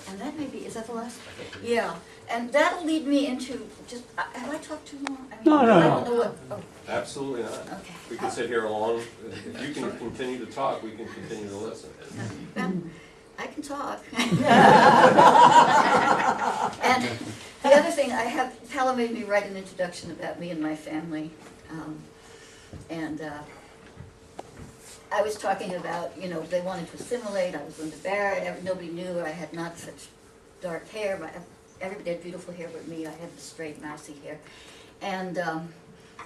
And that may be, is that the last? Yeah. And that'll lead me into just, have I talked too long? I mean, No, no, I don't no. know what, oh, Absolutely not. okay. We can sit here along, if you can continue to talk, we can continue to listen. Well, I can talk. And the other thing, Paolo made me write an introduction about me and my family. And I was talking about, you know, they wanted to assimilate, I was Linda Barrett, nobody knew I had not such dark hair, everybody had beautiful hair but me, I had the straight mousy hair. And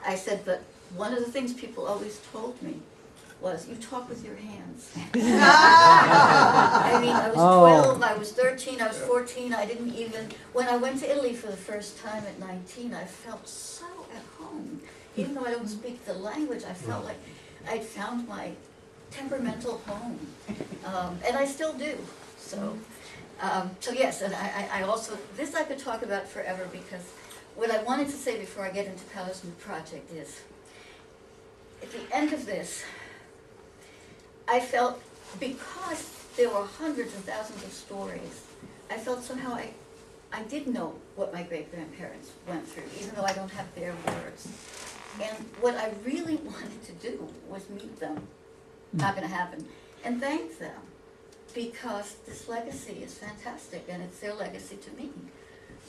I said, but one of the things people always told me was, you talk with your hands. I mean, I was 12, I was 13, I was 14, I didn't even, when I went to Italy for the first time at 19, I felt so at home. Even though I don't speak the language, I felt like I'd found my temperamental home. And I still do, so. So yes, and I also, this I could talk about forever because what I wanted to say before I get into Paolo's new project is, at the end of this, I felt, because there were hundreds and thousands of stories, I felt somehow I did know what my great-grandparents went through, even though I don't have their words. And what I really wanted to do was meet them, not gonna happen, and thank them, because this legacy is fantastic, and it's their legacy to me.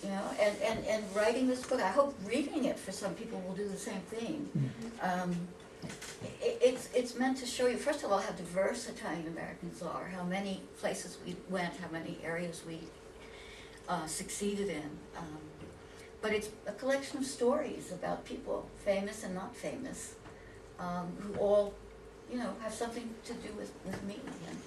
You know, and writing this book, I hope reading it for some people will do the same thing. It's meant to show you, first of all, how diverse Italian Americans are, how many places we went, how many areas we succeeded in. But it's a collection of stories about people, famous and not famous, who all, have something to do with me. And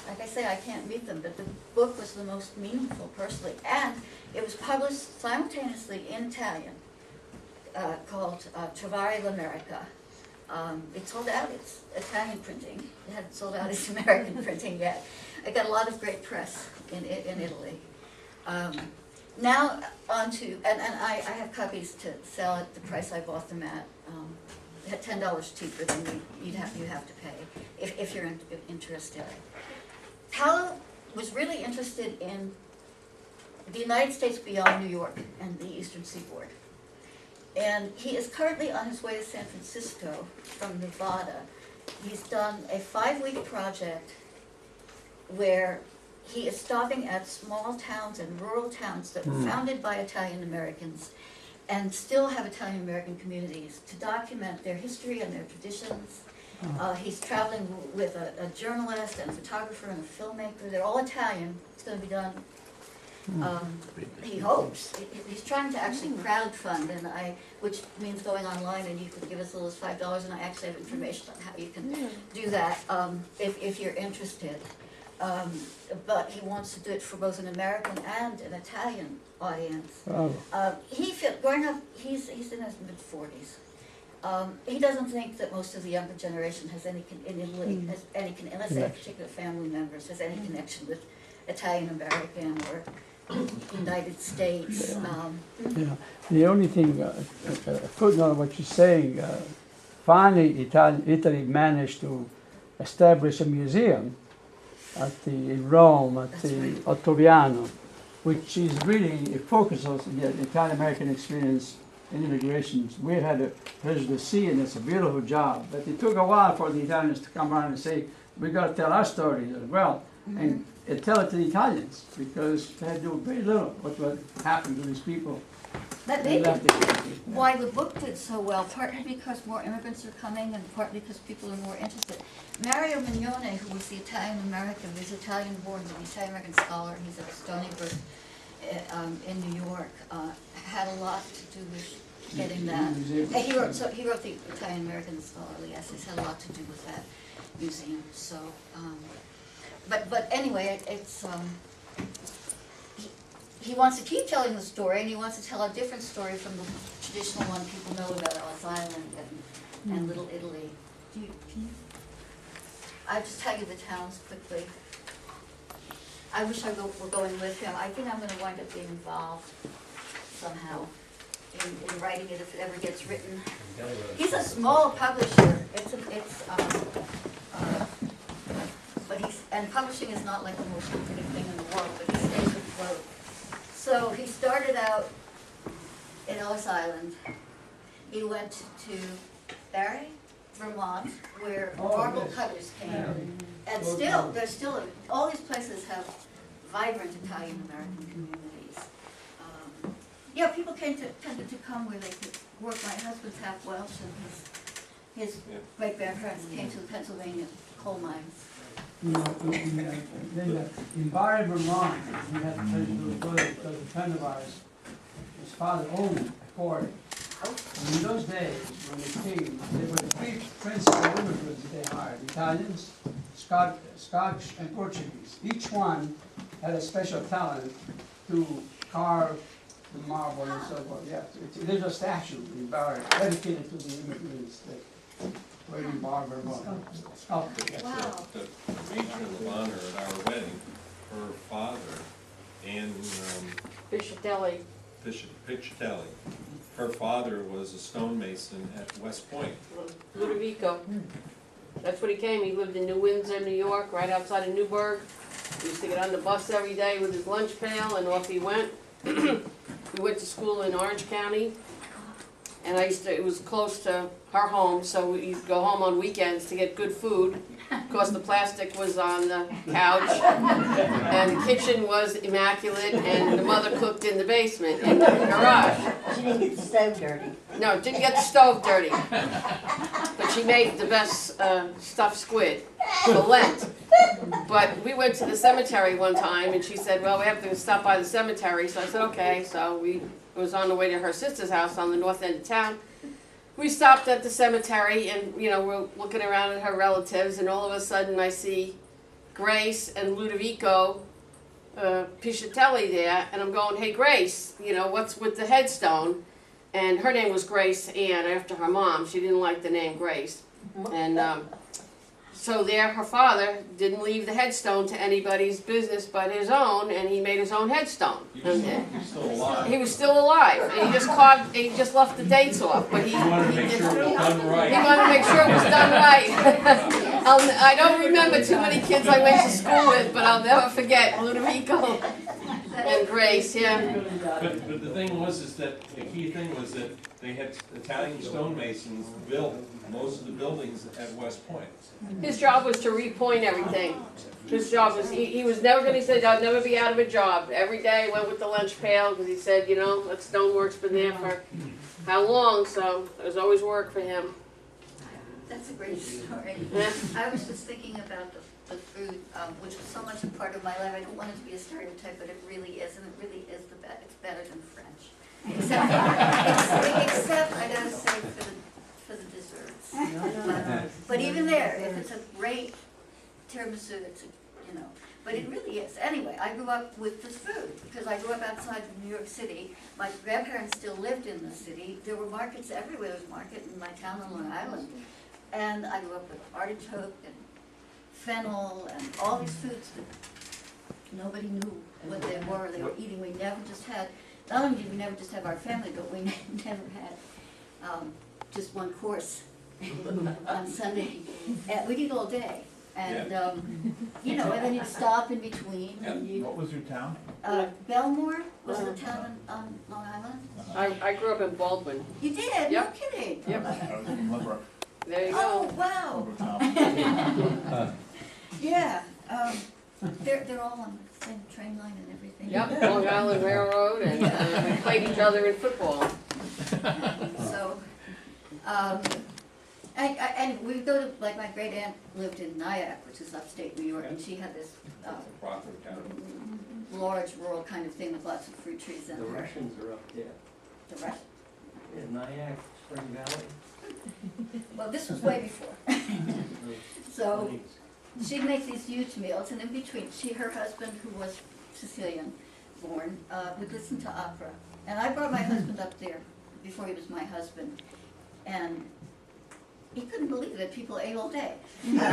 like I say, I can't meet them, but the book was the most meaningful personally. And it was published simultaneously in Italian, called Trovare l'America. It sold out its Italian printing. It hadn't sold out its American printing yet. I got a lot of great press in Italy. Now on to, and I have copies to sell at the price I bought them at $10 cheaper than you have to pay if you're interested. Paolo was really interested in the United States beyond New York and the Eastern Seaboard. And he is currently on his way to San Francisco from Nevada. He's done a 5-week project where he is stopping at small towns and rural towns that were founded by Italian Americans and still have Italian American communities to document their history and their traditions. He's traveling with a journalist and a photographer and a filmmaker. They're all Italian. It's going to be done. He hopes. He's trying to actually crowdfund, which means going online, and you could give us as little as $5, and I actually have information on how you can do that if you're interested. But he wants to do it for both an American and an Italian audience. Growing up, he's in his mid-40s. He doesn't think that most of the younger generation has any unless they have particular family members, has any connection with Italian American or United States. The only thing, a footnote of what you're saying, finally Italy managed to establish a museum in Rome, at the Ottaviano, which is really, it focuses on the Italian American experience in immigration. We had a pleasure to see, and it's a beautiful job. But it took a while for the Italians to come around and say, we got to tell our stories as well, and tell it to the Italians, because they had to do very little what happened to these people. That may be why the book did so well, partly because more immigrants are coming and partly because people are more interested. Mario Mignone, who was the Italian American, he's Italian born, he's an Italian American scholar, he's at Stony Brook in New York, had a lot to do with getting that. He wrote the Italian American scholarly essays, had a lot to do with that museum. So, but anyway, it's he wants to keep telling the story, and he wants to tell a different story from the traditional one people know about Ellis Island and Little Italy. I'll just tell you the towns quickly. I wish I were going with him. I think I'm going to wind up being involved somehow in writing it if it ever gets written. He's a small publisher. And publishing is not like the most lucrative thing in the world, but he stays afloat. So he started out in Ellis Island. He went to Barry, Vermont, where marble cutters came. And all these places have vibrant Italian American communities. People tended to come where they could work. My husband's half Welsh, and his great-grandparents came to the Pennsylvania coal mines. In Barry, Vermont, we had a pleasure to go there because a friend of ours, his father owned a quarry. And in those days, when they came, there were 3 principal immigrants they hired: Italians, Scotch, and Portuguese. Each one had a special talent to carve the marble and so forth. There's a statue in Barry dedicated to the immigrants that were in Barry, Vermont. Sculpted. Wow. The patron of honor at our wedding, her father, and Piscitelli. Piccatelli. Her father was a stonemason at West Point. Ludovico. That's when he came. He lived in New Windsor, New York, right outside of Newburgh. He used to get on the bus every day with his lunch pail, and off he went. We went to school in Orange County, and it was close to her home, so we'd go home on weekends to get good food. Of course, the plastic was on the couch, and the kitchen was immaculate, and the mother cooked in the basement, in the garage. She didn't get the stove dirty. No, didn't get the stove dirty. But she made the best stuffed squid for Lent. But we went to the cemetery one time, and she said, well, we have to stop by the cemetery. So I said, okay. So it was on the way to her sister's house on the north end of town. we stopped at the cemetery and, you know, we're looking around at her relatives and all of a sudden I see Grace and Ludovico Piscitelli there, and I'm going, hey Grace, you know, what's with the headstone? And her name was Grace Ann after her mom. She didn't like the name Grace. And so there, her father didn't leave the headstone to anybody's business but his own, and he made his own headstone. He was still alive. He was still alive, and he just left the dates off, but he wanted to make sure it was done right. He wanted to make sure it was done right. I don't remember too many kids I went to school with, but I'll never forget Ludovico and Grace, yeah. But the thing was, is that the key thing was that they had Italian stonemasons build most of the buildings at West Point. His job was to repoint everything. His job was, he was never gonna say, I'll never be out of a job. Every day went with the lunch pail, because he said, you know, that stonework's been there for how long, so there's always work for him. That's a great story. Yeah. I was just thinking about the food, which is so much a part of my life. I don't want it to be a stereotype, but it really is, and it really is it's better than French. Except I gotta say for the desserts. But even there, if it's a great tiramisu, it's you know. But it really is. Anyway, I grew up with this food because I grew up outside of New York City. My grandparents still lived in the city. There were markets everywhere. There was a market in my town on Long Island. And I grew up with artichoke and fennel and all these foods that nobody knew what they were eating. We never just had, not only did we never just have our family, but we never had just one course on Sunday. We'd eat all day. And, you know, and then you'd stop in between. And what was your town? Belmore was the town on Long Island. I grew up in Baldwin. You did? Yep. No kidding? Yep. I was in Limerick. There you go. Oh, wow. Yeah, they're all on the same train line and everything. Yep, Long Island Railroad, and we played each other in football. So, and we go to, like my great aunt lived in Nyack, which is upstate New York, and she had this large rural kind of thing with lots of fruit trees in The there. Russians are up there. The Russians. In Nyack, Spring Valley. Well, this was way before. So she'd make these huge meals, and in between, her husband, who was Sicilian born, would listen to opera. And I brought my husband up there before he was my husband, and he couldn't believe that people ate all day. You know,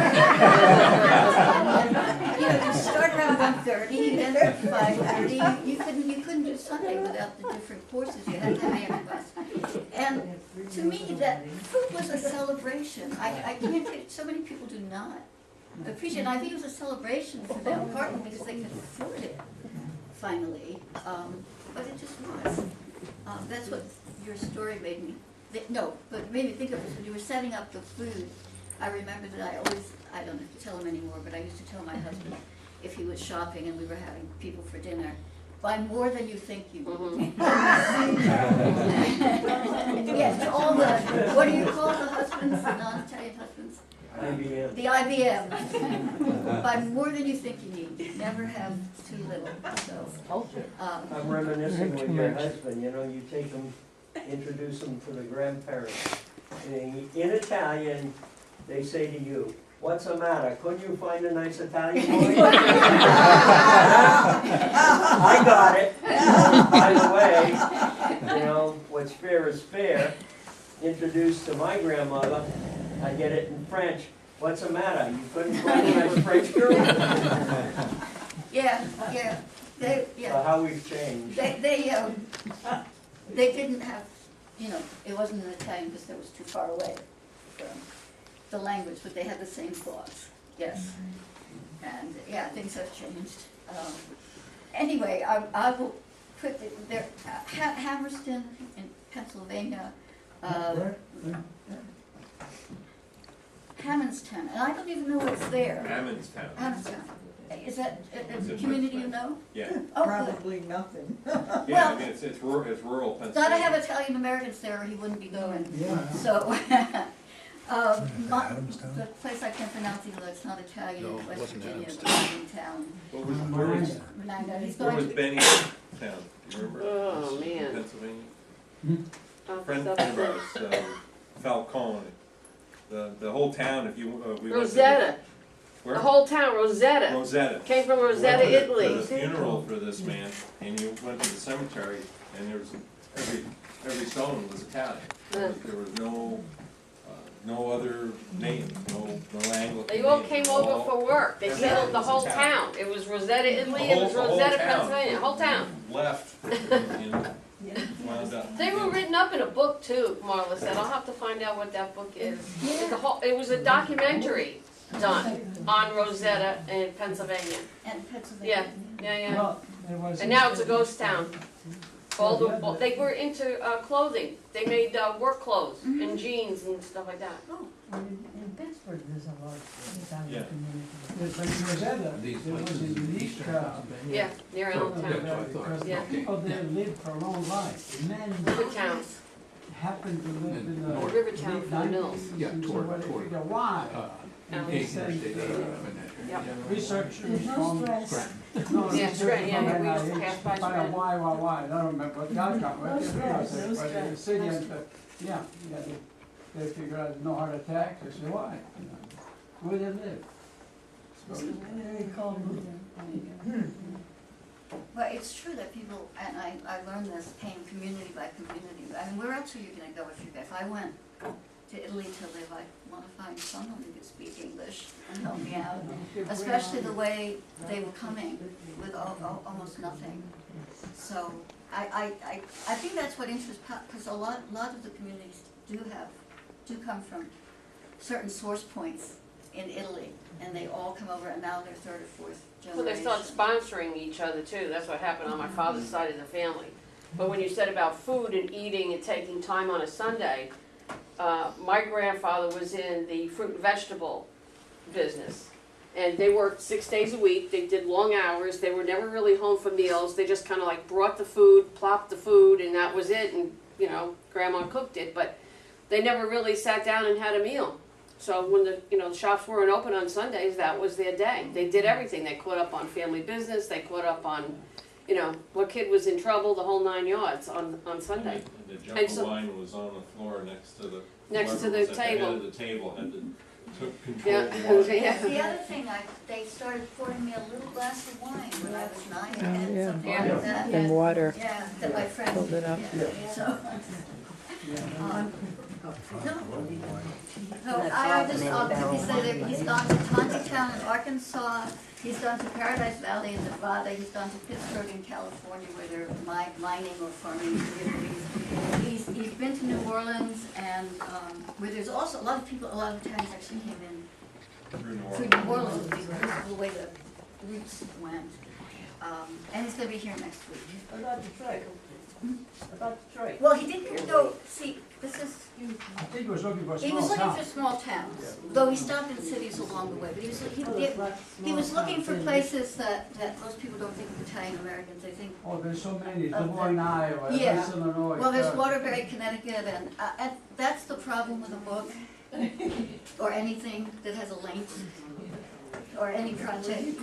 you start around 1:30, and at 5:30, you couldn't do Sunday without the different courses. You had to have everybody. And to me, that food was a celebration. I can't get, so many people do not appreciate it. And I think it was a celebration for them, partly because they could afford it, finally. But it just was. That's what your story made me. But made me think of this when you were setting up the food. I remember that I don't have to tell him anymore, but I used to tell my husband if he was shopping and we were having people for dinner, buy more than you think you need. Yes, all the, what do you call the husbands, the non-Italian husbands? IBM. The IBM. Buy more than you think you need. Never have too little. So, I'm reminiscing with your husband, you know, you take them, introduce them to the grandparents. In Italian, they say to you, what's the matter? Couldn't you find a nice Italian boy? I got it. By the way, you know, what's fair is fair. Introduced to my grandmother, I get it in French. What's the matter? You couldn't find a nice French girl? yeah. So how we've changed. They didn't have, you know, it wasn't in Italian because that was too far away from the language, but they had the same thoughts, yes. And yeah, things have changed. Anyway, I will quickly, there, Hammerston in Pennsylvania, Hammondstown, and I don't even know what's there. Hammondstown. Hammondstown. Is that a community you know? Yeah. Oh, Probably nothing. Yeah, Well, I mean, it's rural Pennsylvania. gotta have Italian Americans there or he wouldn't be going. Yeah. So, the place I can't pronounce even though it's not Italian, West Virginia, the mining town. Where was He's where going was to, Benny town? Do you remember? Oh, man. Pennsylvania? Off the Friend top of of ours, Falcone. The whole town, if you, we went to Rosetta, where? the whole town, Rosetta, Rosetta. came from Rosetta, Went to Italy. the funeral for this man, and you went to the cemetery, and there was, every stone was Italian. There was no other name, no Anglican They all name. came over for work, they Everything settled the was whole Italian. town, it was Rosetta, Italy, The it was whole Rosetta, town Pennsylvania, whole town. Left and wound up. They were written up in a book too, Marla said, I'll have to find out what that book is. It was a documentary done on Rosetta in Pennsylvania. And Pennsylvania. Yeah. Well, there was. And now it's a ghost town. They were into clothing, they made work clothes and jeans and stuff like that. In Pittsburgh, there's a lot of Yeah. Italian community. But in Rosetta, there was a unique, Yeah, near Allentown. because Yeah. the people there lived for a long life. Men Rivertown, happened to live in the Rivertown late for the mills. 90s, Yeah, and so toward- when they toward, figure why, and they Eight sent interstate, Yep. researchers There's no from. stress. No, Yeah, researchers Scranton, yeah, from we used to NIH pass by to find out Scranton. why, I don't remember what the outcome was, No they stress, realized no it, but the stress. city and, they figured out no heart attack, they said, why? You know, where they live. So, They call them. Well, it's true that people, and I learned this, came community by community. I mean, where else are you gonna go if I went to Italy to live, I wanna find someone who could speak English and help me out. Especially the way they were coming with almost nothing. So I think that's what interests, because a lot of the communities do come from certain source points in Italy, and they all come over, and now they're third or fourth Well, generation. they start sponsoring each other too, that's what happened on my father's side of the family. But when you said about food and eating and taking time on a Sunday, my grandfather was in the fruit and vegetable business. And they worked 6 days a week, they did long hours, they were never really home for meals, they just kinda like brought the food, plopped the food, and that was it, and, you know, grandma cooked it, but they never really sat down and had a meal. So when the shops weren't open on Sundays, that was their day. They did everything. They caught up on family business. They caught up on, what kid was in trouble, the whole 9 yards on Sunday. And the jug And of so- wine was on the floor next to the. Next to whoever the was at table. head of the table had took control Yeah, of the wine. yeah. The other thing, they started pouring me a little glass of wine when I was 9 or 10, yeah. something like that. And water. Yeah, that my friend. Filled it up. Yeah, so. No, I just quickly say that he's gone to Tontitown in Arkansas, he's gone to Paradise Valley in Nevada, he's gone to Pittsburgh in California where they're mining or farming communities. He's been to New Orleans and where there's also a lot of Italians actually came in Through New through Orleans. New Orleans because of the way the roots went. And he's gonna be here next week. About Detroit. About Detroit. Well, he didn't go, see, this is, I think he was looking for a he small was looking town. for small towns, though he stopped in cities along the way, but he was looking for places that most people don't think of Italian Americans, they think, Oh, there's so many, Des Moines, Iowa, Yeah. West Illinois. well, there's Waterbury, Connecticut, and that's the problem with a book, or anything that has a link, or any project, you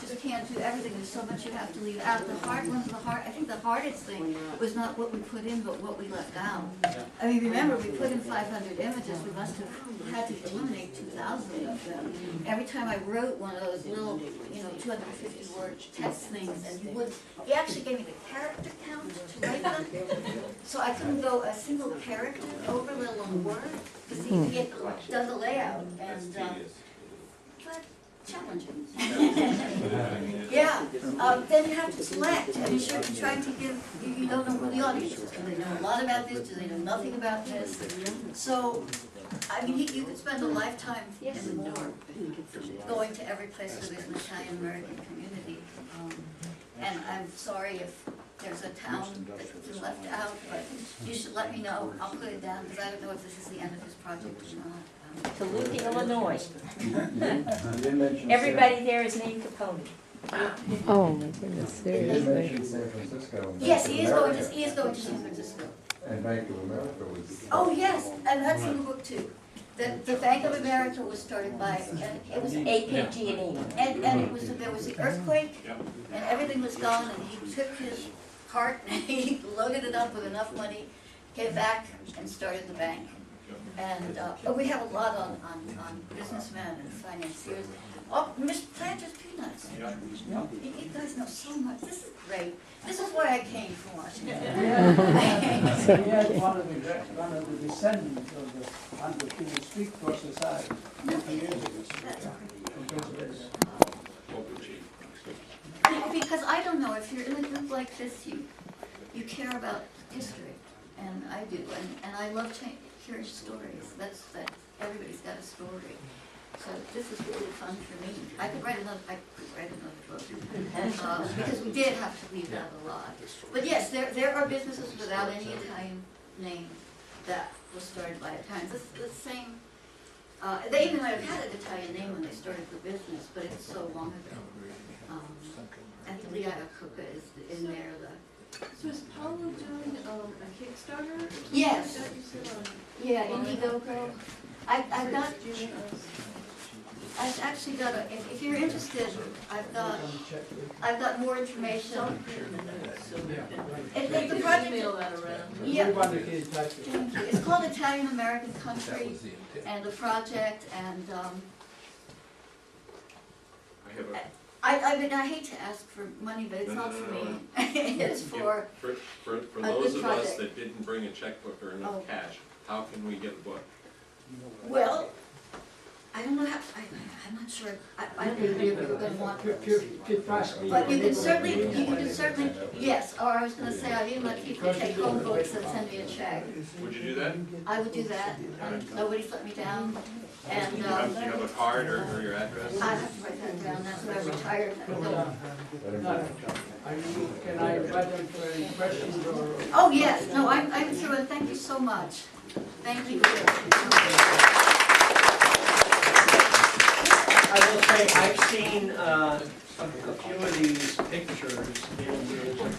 just can't do everything, there's so much you have to leave out. I think the hardest thing was not what we put in, but what we left out. I mean, remember, we put in 500 images, we must have had to eliminate 2,000 of them. Every time I wrote one of those little, 250 word text things, and he actually gave me the character count to write them, so I couldn't go a single character over, let alone word, because he does a layout, That's and, tedious. but challenging. Yeah, then you have to select, I mean, sure, you're trying to give, you don't know who the audience is, do they know a lot about this, do they know nothing about this? So, I mean, you could spend a lifetime and more going to every place where there's an Italian-American community. And I'm sorry if there's a town that's been left out, but you should let me know, I'll put it down, because I don't know if this is the end of his project or not. Duluth, Illinois. You didn't mention. Everybody there is named Capone. Oh, my goodness, You didn't seriously. mention San Francisco. Yes, he is going to San Francisco. And Bank of America was. Oh, yes, and that's in the book too. The Bank of America was started by, and it was APG&E. and it was, there was the earthquake, and everything was gone, and he took his cart and he loaded it up with enough money. came back and started the bank. And we have a lot on businessmen and financiers. Oh, Mr. Planter's Peanuts. You guys know so much. This is great. This is why I came from Washington. We had one of the descendants of the Hunter King speak to us aside a few years ago. Because I don't know, if you're in a group like this, you care about history, and I do, and I love hearing stories. That everybody's got a story. So this is really fun for me. I could write another book, because we did have to leave out a lot. But yes, there are businesses without any Italian name that was started by Italians. The same. They even might have had an Italian name when they started the business, but it's so long ago. Anthea Coca is in there. So is Paulo doing a Kickstarter? Or something Yes. like that you said on? Yeah, Indiegogo. I've actually got if you're interested, I've got more information. The project, Email that around. yeah. Everybody can touch it. Thank you. It's called Italian American Country, and the project, and I mean, I hate to ask for money, but it's not for me. It's for For a those good of us project. that didn't bring a checkbook or enough Oh. cash, how can we get the book? Well, I don't know how. I'm not sure. I don't know if you're going to want. But you can certainly. Yes. Or I was going to say, I'd even let people take home books and send me a check. Would you do that? I would do that. Nobody's let me down. And Do you have a card or your address? I have to write that down. That's when I retired. Can I invite them for any questions or? Oh yes. No, I'm through. And thank you so much. Thank you. I will say, I've seen a few of these pictures in